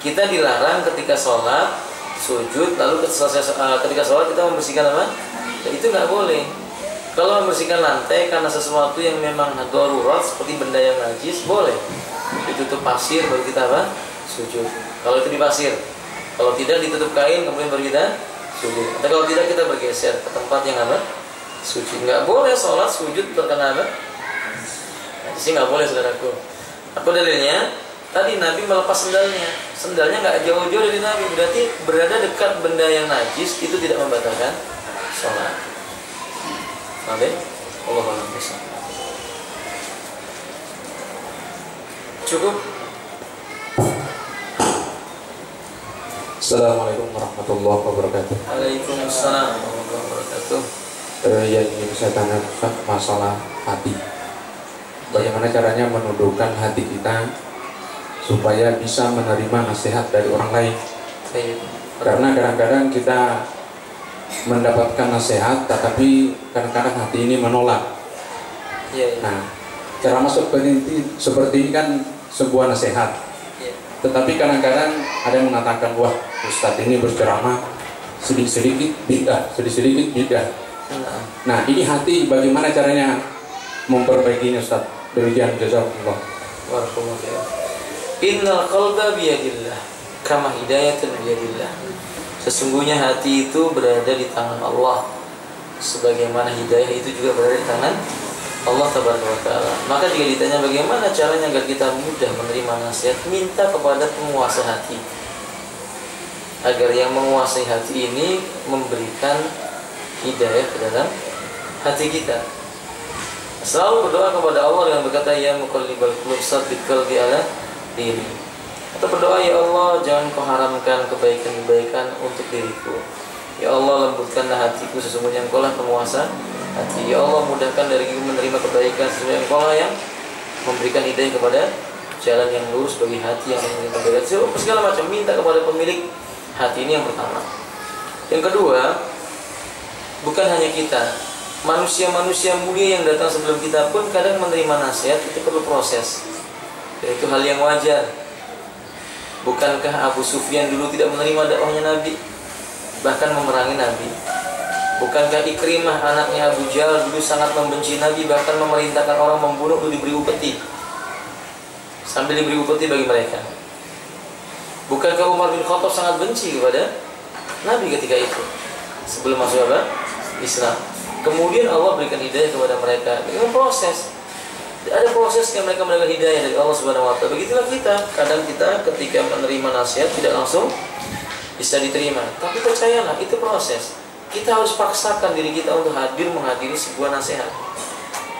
Kita dilarang ketika sholat sujud, lalu ketika sholat kita membersihkan apa? Itu nggak boleh. Kalau membersihkan lantai karena sesuatu yang memang darurat seperti benda yang najis, boleh. Ditutup pasir baru kita apa? Sujud. Kalau itu di pasir. Kalau tidak ditutup kain kemudian baru kita sujud. Atau kalau tidak kita bergeser ke tempat yang apa? Sujud. Nggak boleh sholat sujud terkena apa? Di sini nggak boleh, saudaraku. Apa dalilnya? Tadi Nabi melepas sendalnya. Sendalnya nggak jauh-jauh dari Nabi. Berarti berada dekat benda yang najis itu tidak membatalkan sholat. Nabi, Allah bisa. Cukup. Assalamualaikum warahmatullahi wabarakatuh. Waalaikumsalam warahmatullahi wabarakatuh. Yang ingin saya tanya Ustaz, masalah hati. Bagaimana caranya menundukkan hati kita supaya bisa menerima nasihat dari orang lain? Karena kadang-kadang kita mendapatkan nasihat, tetapi kadang-kadang hati ini menolak. Nah, cara masuk peninti seperti ini kan sebuah nasihat. Tetapi kadang-kadang ada yang mengatakan, wah Ustadz ini berceramah sedikit-sedikit bid'ah, sedikit-sedikit bid'ah. Nah, ini hati bagaimana caranya memperbaikinya Ustadz? Demikian, jazakumullah. Innal qalba biyadillah kama hidayatun biyadillah. Sesungguhnya hati itu berada di tangan Allah, sebagaimana hidayah itu juga berada di tangan Allah Tabaraka wa Ta'ala. Maka jika ditanya bagaimana caranya agar kita mudah menerima nasihat, minta kepada penguasa hati, agar yang menguasai hati ini memberikan hidayah ke dalam hati kita. Selalu berdoa kepada Allah dengan berkata, ya muqallibal qulub tsabbit qalbi ala dini. Atau berdoa, ya Allah jangan kau haramkan kebaikan-kebaikan untuk diriku. Ya Allah lembutkanlah hatiku, sesungguhnya Engkau lah penguasa hati. Ya Allah mudahkan dariku menerima kebaikan, sesungguhnya Engkau lah yang memberikan hidayah kepada jalan yang lurus bagi hati yang menginginkan kebaikan. Segala macam minta kepada pemilik hati ini yang pertama. Yang kedua, bukan hanya kita, manusia-manusia mulia yang datang sebelum kita pun kadang menerima nasihat itu perlu proses. Itu hal yang wajar. Bukankah Abu Sufyan dulu tidak menerima dakwahnya Nabi, bahkan memerangi Nabi? Bukankah Ikrimah anaknya Abu Jahal dulu sangat membenci Nabi, bahkan memerintahkan orang membunuh untuk diberi upeti, sambil diberi upeti bagi mereka? Bukankah Umar bin Khattab sangat benci kepada Nabi ketika itu sebelum masuk apa? Islam? Kemudian Allah berikan hidayah kepada mereka dengan proses. Ada prosesnya mereka mendapatkan hidayah dari Allah Subhanahu wa Ta'ala. Begitulah kita. Kadang kita ketika menerima nasihat tidak langsung bisa diterima, tapi percayalah itu proses. Kita harus paksakan diri kita untuk hadir menghadiri sebuah nasihat.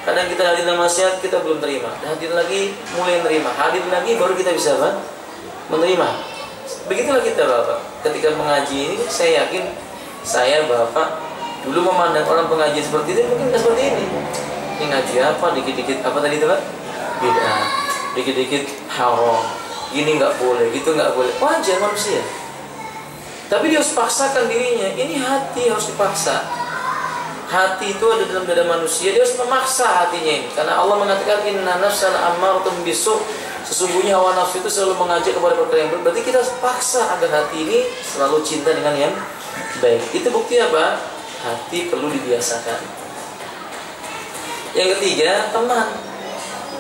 Kadang kita hadir dalam nasihat kita belum terima, hadir lagi mulai menerima, hadir lagi baru kita bisa apa? Menerima. Begitulah kita Bapak. Ketika mengaji ini saya yakin saya Bapak dulu memandang orang pengajian seperti itu mungkin tidak seperti ini. Ini ngaji apa, dikit-dikit apa tadi itu Pak? Bid'ah, dikit-dikit haram, gini nggak boleh, gitu nggak boleh. Wajar manusia. Tapi dia harus paksakan dirinya. Ini hati harus dipaksa. Hati itu ada dalam dada manusia, dia harus memaksa hatinya ini. Karena Allah mengatakan inna nafsal ammaratun bisu'. Sesungguhnya hawa nafsu itu selalu mengajak kepada perkara yang baik. Berarti kita harus paksa agar hati ini selalu cinta dengan yang baik. Itu bukti apa? Hati perlu dibiasakan. Yang ketiga, teman.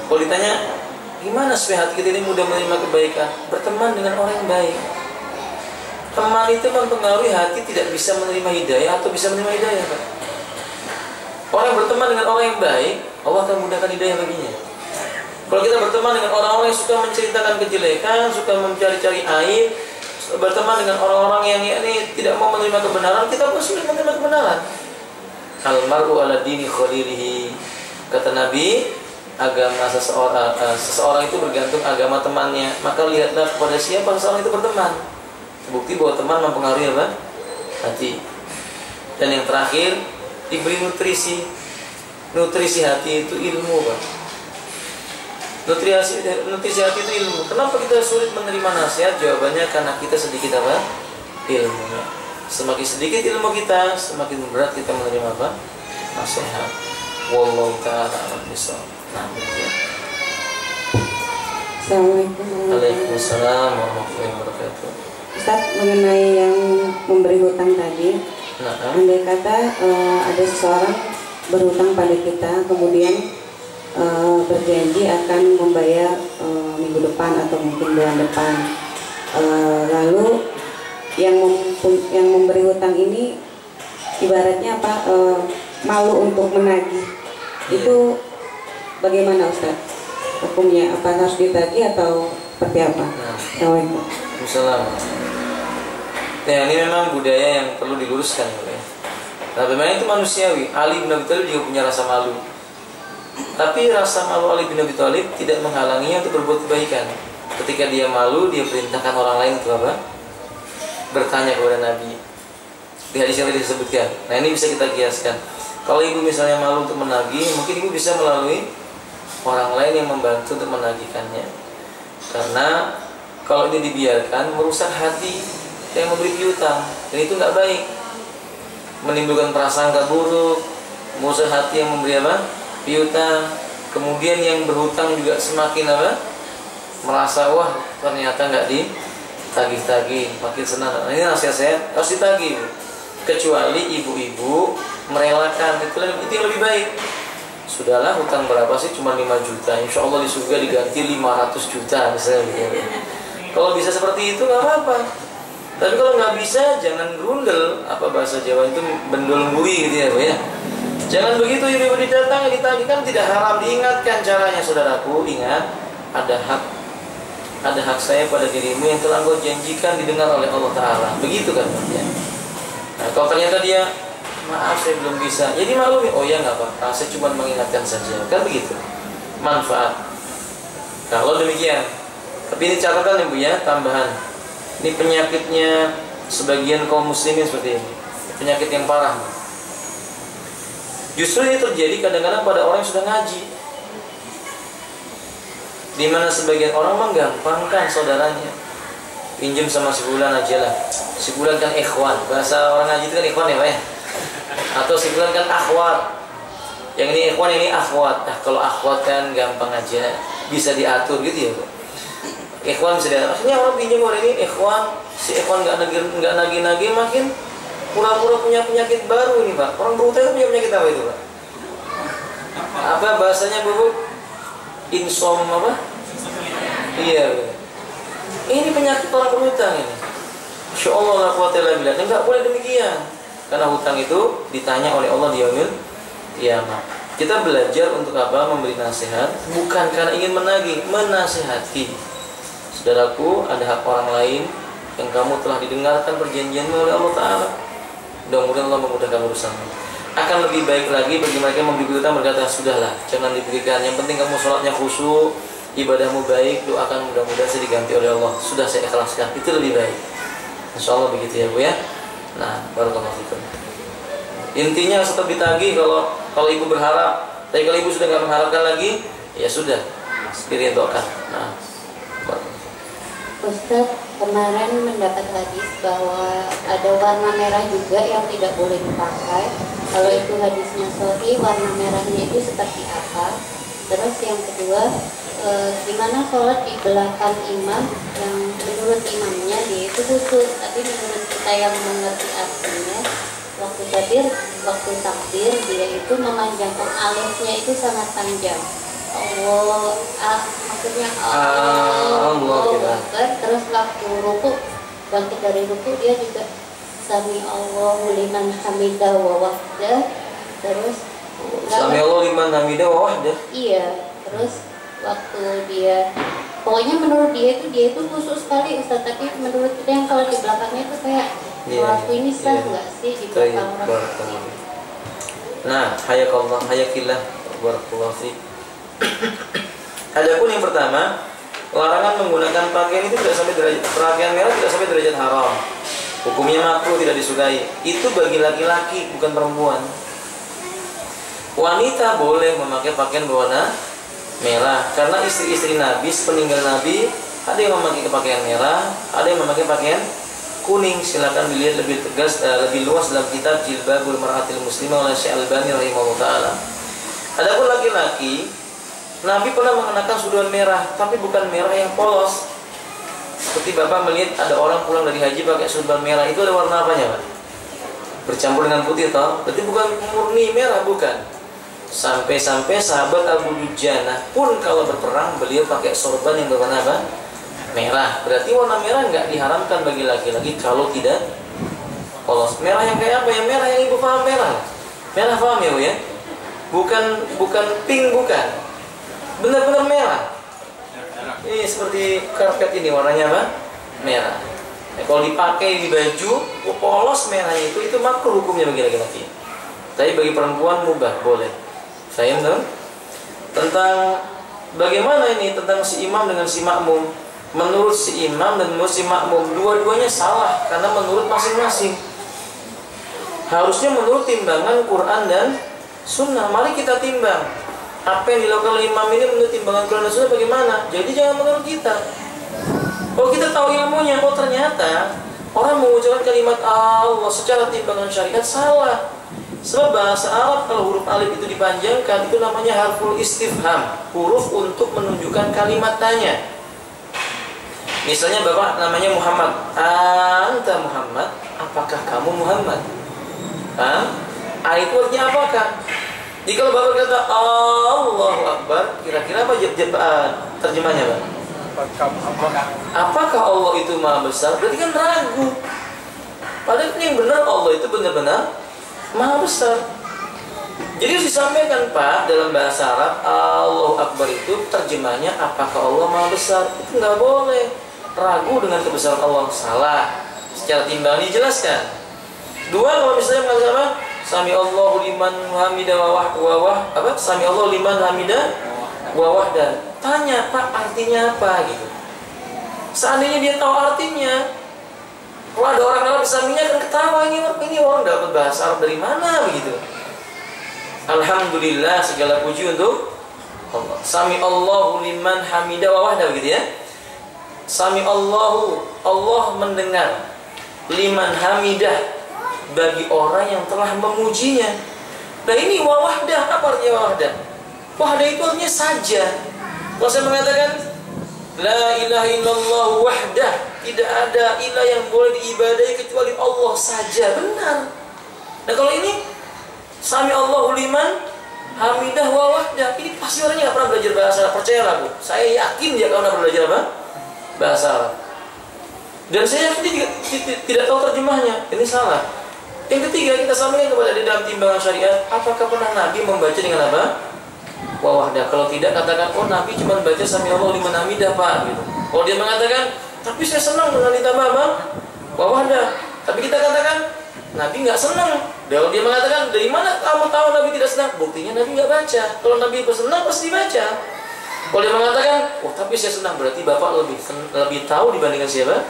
Kalau ditanya, gimana supaya hati kita ini mudah menerima kebaikan? Berteman dengan orang yang baik. Teman itu mempengaruhi hati tidak bisa menerima hidayah atau bisa menerima hidayah, Pak. Orang yang berteman dengan orang yang baik, Allah akan mudahkan hidayah baginya. Kalau kita berteman dengan orang-orang yang suka menceritakan kejelekan, suka mencari-cari aib, berteman dengan orang-orang yang ini tidak mau menerima kebenaran, kita pun sulit menerima kebenaran. Al-mar'u ala dini khalilihi. Kata Nabi, agama seseorang itu bergantung agama temannya. Maka lihatlah kepada siapa seseorang itu berteman. Bukti bahwa teman mempengaruhi apa? Hati. Dan yang terakhir, diberi nutrisi. Nutrisi hati itu ilmu, Pak. Nutrisi hati itu ilmu. Kenapa kita sulit menerima nasihat? Jawabannya karena kita sedikit apa? Ilmunya. Semakin sedikit ilmu kita, semakin berat kita menerima apa? Nasihat. Wallahu ta'ala a'lam bishawab. Nah, demikian. Assalamualaikum. Waalaikumsalam warahmatullahi wabarakatuh. Ustaz, mengenai yang memberi hutang tadi, andai kata ada seseorang berhutang pada kita, kemudian berjanji akan membayar minggu depan atau mungkin bulan depan, lalu yang memberi hutang ini ibaratnya apa, malu untuk menagih, itu bagaimana Ustaz hukumnya? Apa harus ditagih atau seperti apa? Assalamualaikum. Ya, ini memang budaya yang perlu diluruskan ya. Nah, memang itu manusiawi. Ali bin Abi Thalib juga punya rasa malu. Tapi rasa malu Ali bin Abi Thalib tidak menghalanginya untuk berbuat kebaikan. Ketika dia malu, dia perintahkan orang lain untuk apa? Bertanya kepada Nabi. Di hadis yang tadi disebutkan. Nah, ini bisa kita kiaskan. Kalau ibu misalnya malu untuk menagih, mungkin ibu bisa melalui orang lain yang membantu untuk menagihkannya. Karena kalau ini dibiarkan, merusak hati yang memberi piutang, dan itu nggak baik, menimbulkan prasangka buruk, merusak hati yang memberi apa? Piutang. Kemudian yang berhutang juga semakin apa? Merasa wah ternyata nggak ditagih-tagih, makin senang. Nah, ini nasihat saya, harus ditagih. Kecuali ibu-ibu merelakan, itu yang lebih baik. Sudahlah, hutang berapa sih? Cuma 5 juta. Insya Allah di surga diganti 500 juta misalnya. Kalau bisa seperti itu nggak apa-apa. Tapi kalau nggak bisa, jangan grundel. Apa bahasa Jawa itu, bendol mbui gitu ya, Bu ya. Jangan begitu, ibu didatangi, ditagihkan, tidak haram. Diingatkan caranya, saudaraku. Ingat, ada hak saya pada dirimu yang telah engkau janjikan didengar oleh Allah Ta'ala. Begitu kan ya. Nah, kalau ternyata dia, maaf saya belum bisa, jadi maklumi, oh ya nggak apa-apa, saya cuma mengingatkan saja, kan begitu. Manfaat. Kalau demikian. Tapi ini catatan ya Bu ya, tambahan. Ini penyakitnya sebagian kaum muslimin seperti ini, penyakit yang parah. Justru ini terjadi kadang-kadang pada orang yang sudah ngaji, di mana sebagian orang menggampangkan saudaranya, pinjam sama si bulan aja lah. Si bulan kan ikhwan, bahasa orang ngaji itu kan ikhwan ya Pak ya. Atau si bulan kan akhwat, yang ini ikhwan, ini akhwat. Nah, kalau akhwat kan gampang aja, bisa diatur gitu ya Pak. Ikhwan bisa diatur. Maksudnya orang pinjam orang ini ikhwan, si ikhwan nggak nagih-nagih, makin pura-pura punya penyakit baru ini Pak. Orang berhutang itu punya penyakit apa itu Pak? Apa bahasanya Bu? Insom apa? Iya. Ini penyakit orang berhutang ini. Insya Allah la quwwata illa billah. Enggak boleh demikian. Karena hutang itu ditanya oleh Allah di yaumil qiyamah. Kita belajar untuk apa? Memberi nasihat, bukan karena ingin menagih, menasihati. Saudaraku, ada hak orang lain yang kamu telah didengarkan perjanjianmu oleh Allah Ta'ala. Mudah-mudahan Allah memudahkan urusanmu. Akan lebih baik lagi bagi mereka yang memberi hutang berkata, sudahlah, jangan diberikan. Yang penting kamu sholatnya khusyuk, ibadahmu baik, doakan mudah-mudahan saya diganti oleh Allah. Sudah saya ikhlaskan, itu lebih baik. Insya Allah begitu ya Bu ya. Nah, barakallahu fikum. Intinya tetap ditagih kalau ibu berharap. Tapi kalau ibu sudah nggak mengharapkan lagi, ya sudah, diridhokan. Nah, Ustaz, kemarin mendapat hadis bahwa ada warna merah juga yang tidak boleh dipakai. Kalau itu hadisnya sahih, warna merahnya itu seperti apa? Terus yang kedua, gimana sholat di belakang imam yang menurut imamnya dia itu khusus, tapi menurut kita yang mengerti artinya, waktu takbir dia itu memanjangkan alifnya itu sangat panjang. Maksudnya Allah, terus waktu ruku, bangkit dari ruku dia juga sami Allahu liman hamidah wa wahdah, terus sami Allahu liman hamidah wa wahdah. Iya, terus waktu dia, pokoknya menurut dia itu khusus sekali Ustaz, tapi menurut kita yang kalau di belakangnya itu kayak waktu ini sah nggak sih di belakang orang? Nah, hayakallah, hayakillah, barakallahu fiik. Adapun yang pertama, larangan menggunakan pakaian itu tidak sampai derajat, pakaian merah tidak sampai derajat haram. Hukumnya makruh, tidak disukai. Itu bagi laki-laki, bukan perempuan. Wanita boleh memakai pakaian berwarna merah. Karena istri-istri Nabi sepeninggal Nabi ada yang memakai pakaian merah, ada yang memakai pakaian kuning. Silakan dilihat lebih tegas, lebih luas dalam kitab Jilbabul Mar'atil Muslimah oleh Syekh Albani rahimahullah taala. Adapun laki-laki, Nabi pernah mengenakan suduhan merah, tapi bukan merah yang polos. Seperti Bapak melihat ada orang pulang dari haji pakai suduhan merah, itu ada warna apanya, Pak? Bercampur dengan putih toh? Berarti bukan murni merah, bukan. Sampai-sampai sahabat Abu Dujana pun kalau berperang beliau pakai sorban yang berwarna apa? Merah. Berarti warna merah nggak diharamkan bagi laki-laki kalau tidak polos. Merah yang kayak apa? Yang merah yang ibu paham merah. Merah paham ya, Bu ya? Bukan pink, bukan. Benar-benar merah. Ini seperti karpet ini warnanya apa? Merah. Nah, kalau dipakai di baju polos merahnya itu makruh hukumnya bagi laki-laki. Tapi bagi perempuan mubah, boleh. Saya tahu tentang bagaimana ini tentang si imam dengan si makmum. Menurut si imam dan menurut si makmum dua-duanya salah karena menurut masing-masing. Harusnya menurut timbangan Quran dan Sunnah. Mari kita timbang apa yang dilakukan oleh imam ini menurut timbangan Quran dan Sunnah bagaimana. Jadi jangan menurut kita. Kalau kita tahu ilmunya, oh ternyata orang mengucapkan kalimat Allah secara timbangan syariat salah. Sebab bahasa Arab kalau huruf alif itu dipanjangkan itu namanya harful istifham, huruf untuk menunjukkan kalimat tanya. Misalnya Bapak namanya Muhammad, anta Muhammad, apakah kamu Muhammad? Itu artinya apakah? Jadi kalau Bapak kata Allahu Akbar, kira-kira apa terjemahnya, Pak? Apakah Allah itu maha besar? Berarti kan ragu. Padahal yang benar Allah itu benar-benar maha besar. Jadi harus disampaikan, Pak, dalam bahasa Arab Allahu Akbar itu terjemahnya apakah Allah maha besar? Itu nggak boleh ragu dengan kebesaran Allah. Salah. Secara timbang dijelaskan. Dua, kalau misalnya mengatakan apa? Sami Allahu liman hamidah Sami Allahu liman hamidah wa wahda. Tanya, Pak, artinya apa gitu. Seandainya dia tahu artinya, kalau ada orang Arab saminya akan ketawa, ini orang dapat bahasa Arab dari mana begitu. Alhamdulillah, segala puji untuk Allah. Sami Allahu liman hamidah wa wahda begitu ya. Sami Allahu, Allah mendengar, liman hamidah, bagi orang yang telah memujinya. Nah ini wahdah, apa artinya wahdah? Wahdah itu artinya saja. Kalau saya mengatakan la ilaha illallah wahdah, tidak ada ilah yang boleh diibadahi kecuali Allah saja, benar. Nah kalau ini sami Allahu liman hamidah wa wahdah, ini pasti orangnya nggak pernah belajar bahasa Arab. Percayalah, Bu, saya yakin dia kalau pernah belajar apa? Bahasa Arab. Dan saya yakin dia tidak tahu terjemahnya. Ini salah. Yang ketiga, kita sampaikan kepada di dalam timbangan syariat, apakah pernah Nabi membaca dengan apa? Wahdah. Kalau tidak, katakan, oh Nabi cuma baca sami Allah liman hamidah, Pak gitu. Kalau dia mengatakan, tapi saya senang dengan ditambah apa? Wahdah. Tapi kita katakan Nabi nggak senang. Kalau dia mengatakan, dari mana kamu tahu Nabi tidak senang? Buktinya Nabi nggak baca. Kalau Nabi bersenang pasti baca. Kalau dia mengatakan, oh tapi saya senang, berarti Bapak lebih tahu dibandingkan siapa?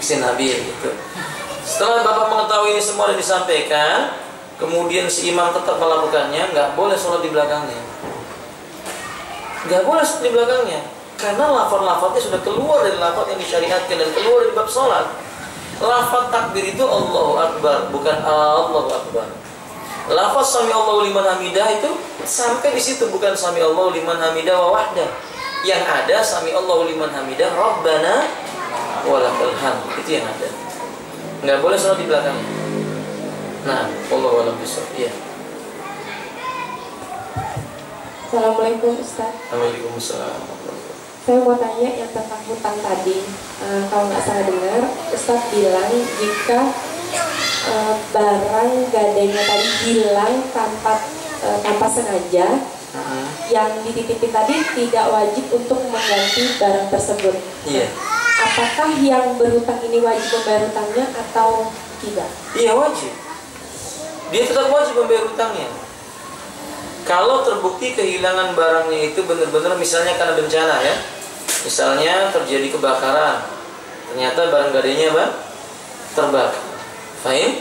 Si Nabi gitu. Setelah Bapak mengetahui ini semua dan disampaikan, kemudian si imam tetap melakukannya, nggak boleh sholat di belakangnya. Nggak boleh sholat di belakangnya, karena lafaz-lafaznya sudah keluar dari lafaz yang disyariatkan dan keluar dari bab sholat. Lafaz takbir itu Allahu Akbar, bukan Allahu Akbar. Lafaz sami Allahu liman hamidah itu sampai di situ, bukan sami Allahu liman hamidah wa wahdah. Yang ada sami Allahu liman hamidah Rabbana walakal hamd, itu yang ada. Nggak boleh sholat di belakangnya. Nah, Allahu a'lam bishawab. Iya. Assalamualaikum Ustaz. Waalaikumsalam. Saya mau tanya yang tentang hutang tadi. Kalau nggak salah dengar, Ustaz bilang jika barang gadainya tadi hilang tanpa sengaja, yang dititipin tadi tidak wajib untuk mengganti barang tersebut. Iya. Apakah yang berhutang ini wajib membayar hutangnya atau tidak? Iya, wajib. Dia tetap wajib membayar hutangnya. Kalau terbukti kehilangan barangnya itu benar-benar misalnya karena bencana ya. Misalnya terjadi kebakaran, ternyata barang gadainya apa? Terbakar. Fahim?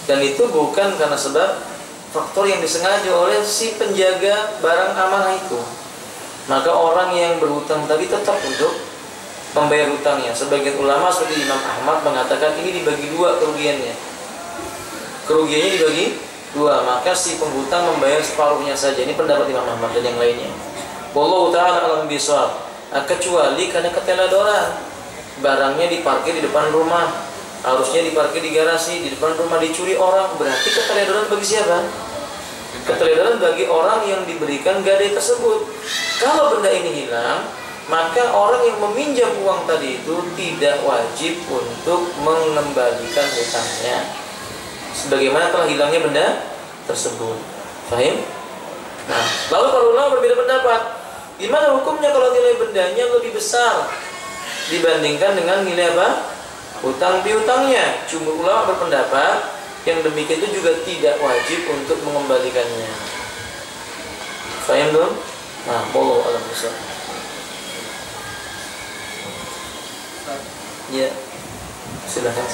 Dan itu bukan karena sebab faktor yang disengaja oleh si penjaga barang amanah itu. maka orang yang berhutang tadi tetap untuk membayar hutangnya. Sebagian ulama seperti Imam Ahmad mengatakan ini dibagi dua kerugiannya. Kerugiannya dibagi dua, maka si penghutang membayar separuhnya saja. Ini pendapat Imam Ahmad dan yang lainnya. Wallahu ta'ala alam bisawab. Kecuali karena keteledoran, barangnya diparkir di depan rumah, harusnya diparkir di garasi, di depan rumah dicuri orang, berarti keteledoran bagi siapa? Keteledoran bagi orang yang diberikan gadai tersebut. Kalau benda ini hilang, maka orang yang meminjam uang tadi itu tidak wajib untuk mengembalikan hutangnya, sebagaimana telah hilangnya benda tersebut. Paham? Nah, lalu para ulama berbeda pendapat. Gimana hukumnya kalau nilai bendanya lebih besar dibandingkan dengan nilai apa? Hutang piutangnya. Jumhur ulama berpendapat yang demikian itu juga tidak wajib untuk mengembalikannya. Paham belum? Nah, wallahu a'lam bishawab. Ya, silakan.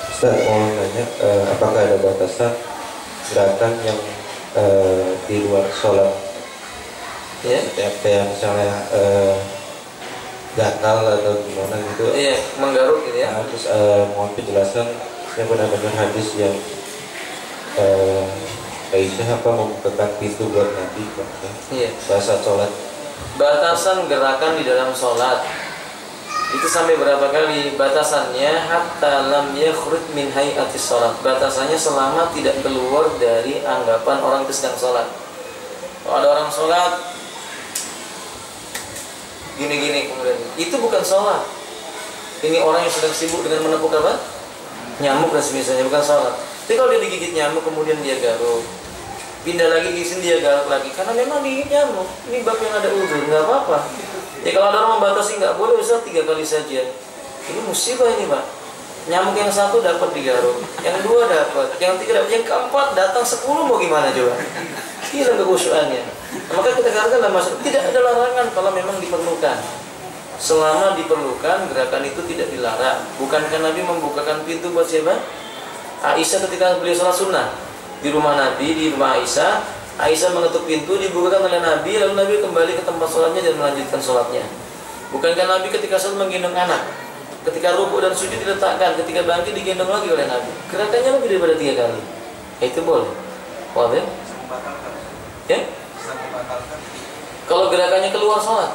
Ustaz mau nanya, apakah ada batasan gerakan yang di luar sholat? Ya, kayak misalnya gatal atau gimana gitu. Iya, menggaruk gitu ya. Nah, terus mohon penjelasan yang benar-benar hadis yang Aisyah apa membukakan pintu buat Nabi Iya. bahasa sholat. Batasan gerakan di dalam sholat itu sampai berapa kali? Batasannya hatta lam yakhruj min hay'atis sholat. Batasannya selama tidak keluar dari anggapan orang itu sedang sholat. Kalau ada orang sholat gini-gini kemudian, itu bukan sholat. Ini orang yang sedang sibuk dengan menepuk apa? Nyamuk dan semisalnya, bukan sholat. Tapi kalau dia digigit nyamuk kemudian dia garuk, pindah lagi gigitin dia garuk lagi, karena memang digigit nyamuk. Ini bab yang ada uzur, nggak apa-apa. Ya kalau ada orang membatasi nggak boleh, Ustaz 3 kali saja. Ini musibah ini Pak. Nyamuk yang 1 dapat digaruk, yang 2 dapat, yang 3 dapat, yang keempat datang 10 mau gimana coba? Hilang kekhusyuannya. Maka kita katakan dalam masalah tidak ada larangan kalau memang diperlukan. Selama diperlukan, gerakan itu tidak dilarang. Bukankah Nabi membukakan pintu buat siapa? Aisyah ketika beliau sholat sunnah di rumah Nabi, di rumah Aisyah. Aisyah mengetuk pintu, dibukakan oleh Nabi, lalu Nabi kembali ke tempat sholatnya dan melanjutkan sholatnya. Bukankah Nabi ketika sholat menggendong anak, ketika rukuk dan sujud diletakkan, ketika bangkit digendong lagi oleh Nabi. Gerakannya lebih daripada 3 kali. Itu boleh. Boleh? Ya? Kalau gerakannya keluar sholat,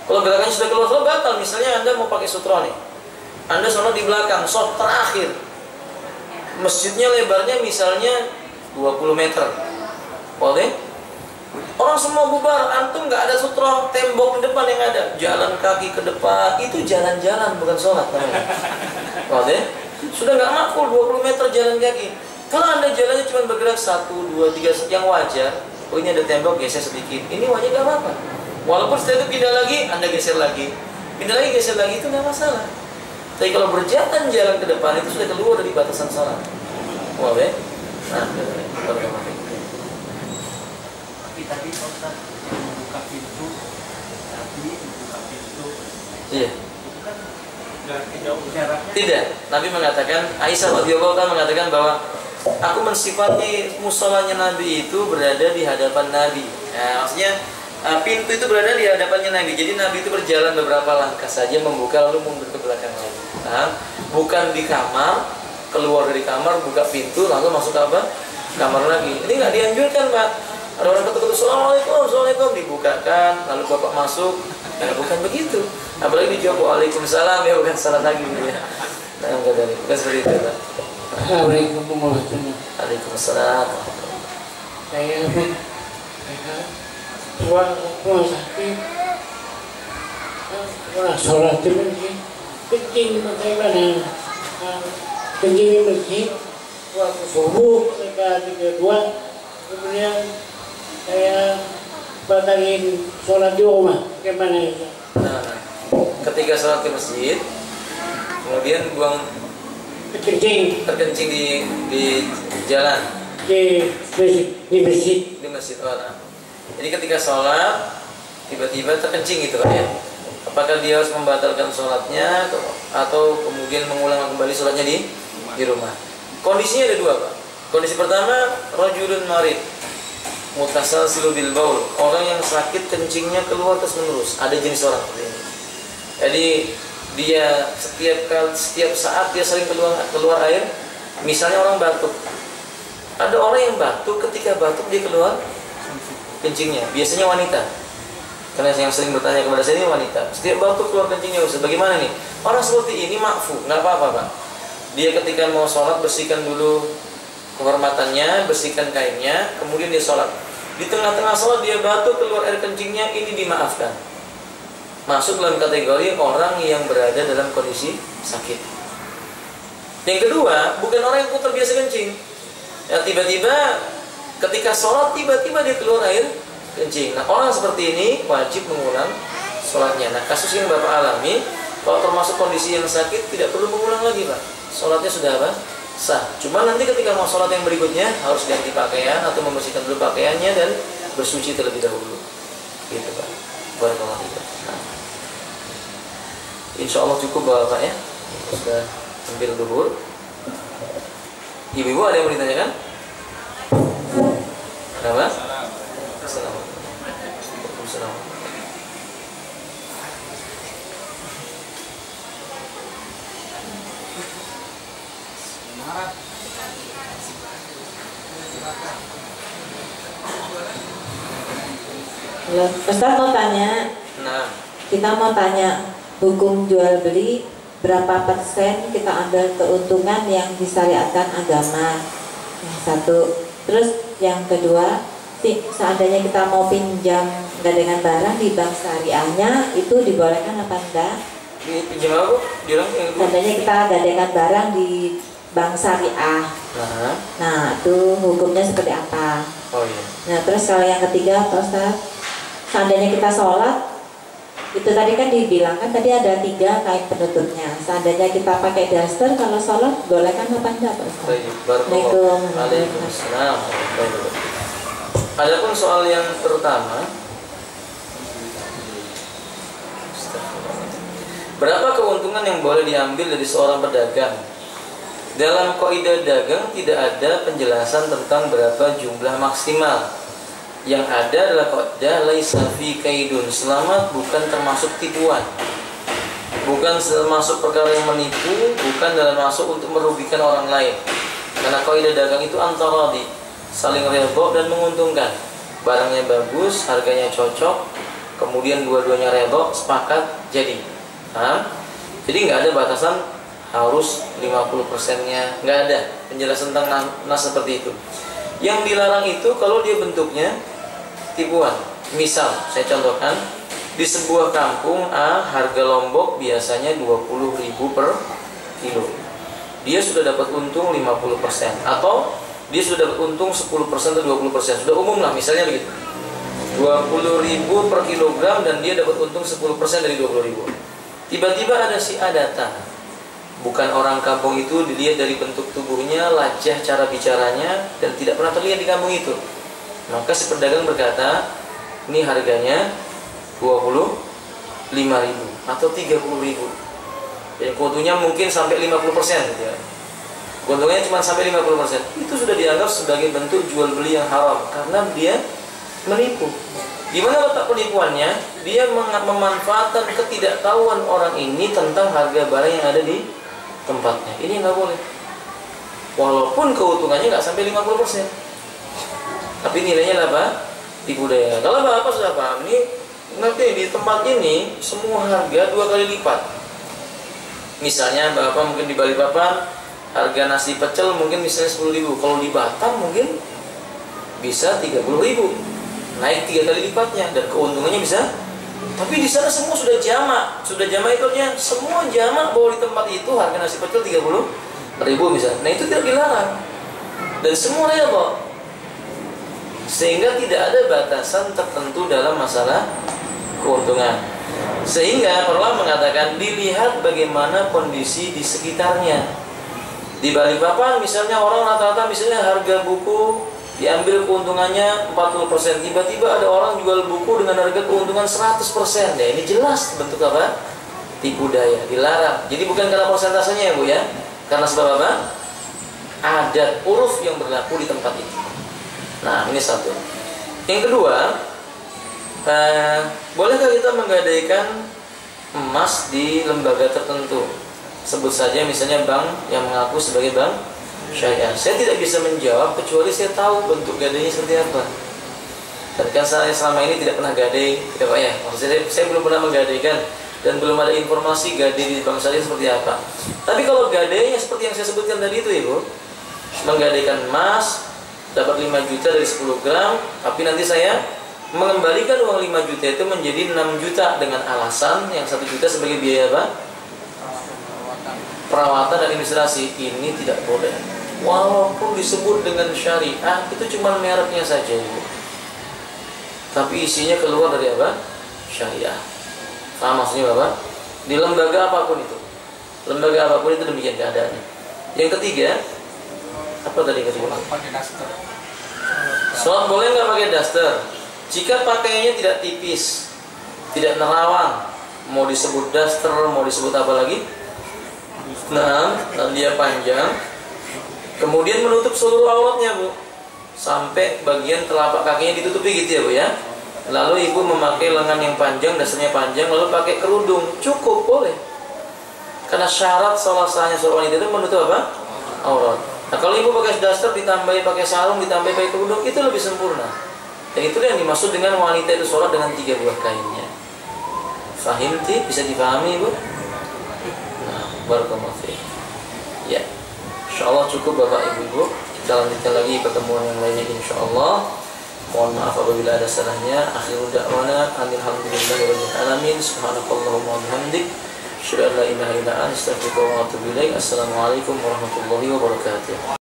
kalau gerakannya sudah keluar sholat batal. Misalnya Anda mau pakai sutra nih, Anda sholat di belakang, sholat terakhir, masjidnya lebarnya misalnya 20 meter, boleh? Orang semua bubar, antum nggak ada sutra, tembok di depan yang ada, jalan kaki ke depan, itu jalan-jalan bukan sholat namanya. Boleh? Sudah nggak makul 20 meter jalan kaki. Kalau Anda jalannya cuma bergerak 1, 2, 3 yang wajar. Oh ini ada tembok, geser sedikit. Ini wajar nggak apa-apa. Walaupun setelah itu pindah lagi, Anda geser lagi, pindah lagi, geser lagi, itu nggak masalah. Tapi kalau berjalan jalan ke depan itu sudah keluar dari batasan sholat. Boleh? Nah, tadi Ustaz yang membuka pintu, Nabi membuka pintu. Iya. Itu kan nggak jauh jaraknya. Tidak. Nabi mengatakan, Aisyah radhiyallahu anha mengatakan bahwa aku mensifati musolanya Nabi itu berada di hadapan Nabi. Nah, maksudnya pintu itu berada di hadapannya Nabi. Jadi Nabi itu berjalan beberapa langkah saja membuka lalu mundur ke belakang lagi. Nah, bukan di kamar, keluar dari kamar buka pintu lalu masuk apa? Kamar lagi. Ini nggak dianjurkan Pak. Ada orang ketuk-ketuk, Assalamualaikum, Assalamualaikum, dibukakan, lalu Bapak masuk. Nah, bukan begitu. Apalagi dijawab Waalaikumsalam, ya bukan salah lagi gitu ya. Nah, bukan seperti itu Pak. Assalamualaikum warahmatullahi wabarakatuh. Waalaikumsalam. Saya orang sakit, orang sholat di masjid, kencing bagaimana? Kencing di masjid, waktu subuh, ketika 32, kemudian saya batalin sholat di rumah, bagaimana itu? Nah, ketika sholat ke masjid, kemudian buang terkencing di jalan di masjid orang. Jadi ketika sholat tiba-tiba terkencing gitu kan ya. Apakah dia harus membatalkan sholatnya atau kemudian mengulang kembali sholatnya di rumah? Kondisinya ada dua Pak. Kondisi pertama, rajulun marid mutasalsilu bil baul, orang yang sakit kencingnya keluar terus menerus. Ada jenis orang seperti ini. Jadi dia setiap saat dia sering keluar air. Misalnya orang batuk. Ada orang yang batuk, ketika batuk dia keluar kencingnya. Biasanya wanita. Karena yang sering bertanya kepada saya ini wanita. Setiap batuk keluar kencingnya, Ustaz. Bagaimana nih? Orang seperti ini makfu, nggak apa-apa, Pak. Dia ketika mau sholat bersihkan dulu kehormatannya, bersihkan kainnya, kemudian dia sholat. Di tengah-tengah sholat dia batuk keluar air kencingnya, ini dimaafkan. Masuk dalam kategori orang yang berada dalam kondisi sakit. Yang kedua, bukan orang yang terbiasa kencing. Ya, tiba-tiba ketika sholat tiba-tiba dia keluar air kencing. Nah, orang seperti ini wajib mengulang sholatnya. Nah, kasus yang Bapak alami, kalau termasuk kondisi yang sakit tidak perlu mengulang lagi, Pak. Sholatnya sudah apa? Sah. Cuma nanti ketika mau sholat yang berikutnya harus ganti pakaian atau membersihkan dulu pakaiannya dan bersuci terlebih dahulu. Gitu, Pak. Barakallahu fiik. Nah. Insya Allah cukup Bapak ya. Sudah hampir duhur. Ibu-ibu ada yang mau ditanyakan? Kenapa? Assalamualaikum. Halo, Ustaz mau tanya. Nah, kita mau tanya hukum jual beli, berapa persen kita ambil keuntungan yang disyariatkan agama? Yang satu. Terus yang kedua, seandainya kita mau pinjam gandengan barang di bank syariahnya, itu dibolehkan apa enggak? Pinjam apa? Seandainya kita gandengan barang di bank syariah. Nah, itu hukumnya seperti apa? Oh iya. Nah, terus kalau yang ketiga, Pak Ustaz, seandainya kita sholat, itu tadi kan dibilang kan tadi ada 3 kain penutupnya. Seandainya kita pakai daster kalau sholat, boleh kan apa enggak, Pak Ustaz? Waalaikumsalam. Adapun soal yang pertama, berapa keuntungan yang boleh diambil dari seorang pedagang? Dalam kaidah dagang tidak ada penjelasan tentang berapa jumlah maksimal. Yang ada adalah kaidah laisa fi kaidun, selamat bukan termasuk tipuan. Bukan termasuk perkara yang menipu, bukan dalam masuk untuk merugikan orang lain. Karena kaidah dagang itu antaradi, saling redha dan menguntungkan. Barangnya bagus, harganya cocok, kemudian dua-duanya redha, sepakat jadi. Jadi nggak ada batasan harus 50%-nya, nggak ada penjelasan tentang nas seperti itu. Yang dilarang itu kalau dia bentuknya tipuan. Misal, saya contohkan, di sebuah kampung A harga lombok biasanya 20.000 per kilo. Dia sudah dapat untung 50%, atau dia sudah dapat untung 10% atau 20%. Sudah umum lah, misalnya begitu. 20.000 per kilogram dan dia dapat untung 10% dari 20.000. Tiba-tiba ada si A datang. Bukan orang kampung itu, dilihat dari bentuk tubuhnya, lajah cara bicaranya, dan tidak pernah terlihat di kampung itu. Maka si pedagang berkata, ini harganya 25.000 atau 30.000. Dan keuntungannya mungkin sampai 50% gitu ya. Keuntungannya cuma sampai 50%. Itu sudah dianggap sebagai bentuk jual beli yang haram karena dia menipu. Gimana letak penipuannya? Dia memanfaatkan ketidaktahuan orang ini tentang harga barang yang ada di tempatnya. Ini nggak boleh. Walaupun keuntungannya nggak sampai 50%, tapi nilainya apa? Tipu daya. Kalau Bapak sudah paham, ini nanti di tempat ini semua harga 2 kali lipat. Misalnya Bapak mungkin di Balikpapan harga nasi pecel mungkin misalnya 10.000. Kalau di Batam mungkin bisa 30.000. Naik 3 kali lipatnya dan keuntungannya bisa. Tapi di sana semua sudah jamak itu artinya semua jamak bahwa di tempat itu harga nasi pecel 30.000 misalnya. Nah itu tidak dilarang dan semua redha, sehingga tidak ada batasan tertentu dalam masalah keuntungan. Sehingga ulama mengatakan dilihat bagaimana kondisi di sekitarnya. Di Balikpapan misalnya orang rata-rata misalnya harga buku diambil keuntungannya 40%, tiba-tiba ada orang jual buku dengan harga keuntungan 100%. Ya ini jelas bentuk apa? Tipu daya, dilarang. Jadi bukan karena persentasenya ya Bu ya, karena sebab apa? adat uruf yang berlaku di tempat itu. Nah, ini satu. Yang kedua, bolehkah kita menggadaikan emas di lembaga tertentu? Sebut saja misalnya bank yang mengaku sebagai bank syariah. Saya tidak bisa menjawab kecuali saya tahu bentuk gadainya seperti apa. Dan kan saya selama ini tidak pernah gadai, tidak Pak ya. Maksudnya saya belum pernah menggadaikan dan belum ada informasi gadai di bank syariah seperti apa. Tapi kalau gadainya seperti yang saya sebutkan tadi itu Ibu, menggadaikan emas dapat 5 juta dari 10 gram, tapi nanti saya mengembalikan uang 5 juta itu menjadi 6 juta dengan alasan yang 1 juta sebagai biaya apa? Perawatan dan administrasi. Ini tidak boleh. Walaupun disebut dengan syariah, itu cuma mereknya saja Ibu, tapi isinya keluar dari apa? Syariah. Paham maksudnya Bapak? Di lembaga apapun itu, lembaga apapun itu demikian keadaannya. Yang ketiga, apa tadi ketiga? Pakai daster. Sholat boleh nggak pakai daster? Jika pakaiannya tidak tipis, tidak nerawang, mau disebut daster, mau disebut apa lagi? Nah, dan dia panjang, kemudian menutup seluruh auratnya Bu, sampai bagian telapak kakinya ditutupi gitu ya Bu ya. Lalu ibu memakai lengan yang panjang, dasarnya panjang, lalu pakai kerudung, cukup boleh. Karena syarat sholat sahnya seorang wanita itu menutup apa? Aurat. Nah kalau ibu pakai daster ditambahi pakai sarung, ditambahi pakai kerudung, itu lebih sempurna. Dan itu yang dimaksud dengan wanita itu sholat dengan 3 buah kainnya. Fahimti? Bisa dipahami Ibu? Nah, barakallahu fiik. Ya, insyaallah cukup Bapak Ibu. Kita lanjutkan lagi pertemuan yang lainnya insyaallah. Mohon maaf apabila ada salahnya. Akhirul da'wana alhamdulillahirabbil alamin. Subhanakallahumma wa bihamdik, asyhadu an la ilaha illa anta, astaghfiruka wa atubu ilaik. Assalamualaikum warahmatullahi wabarakatuh.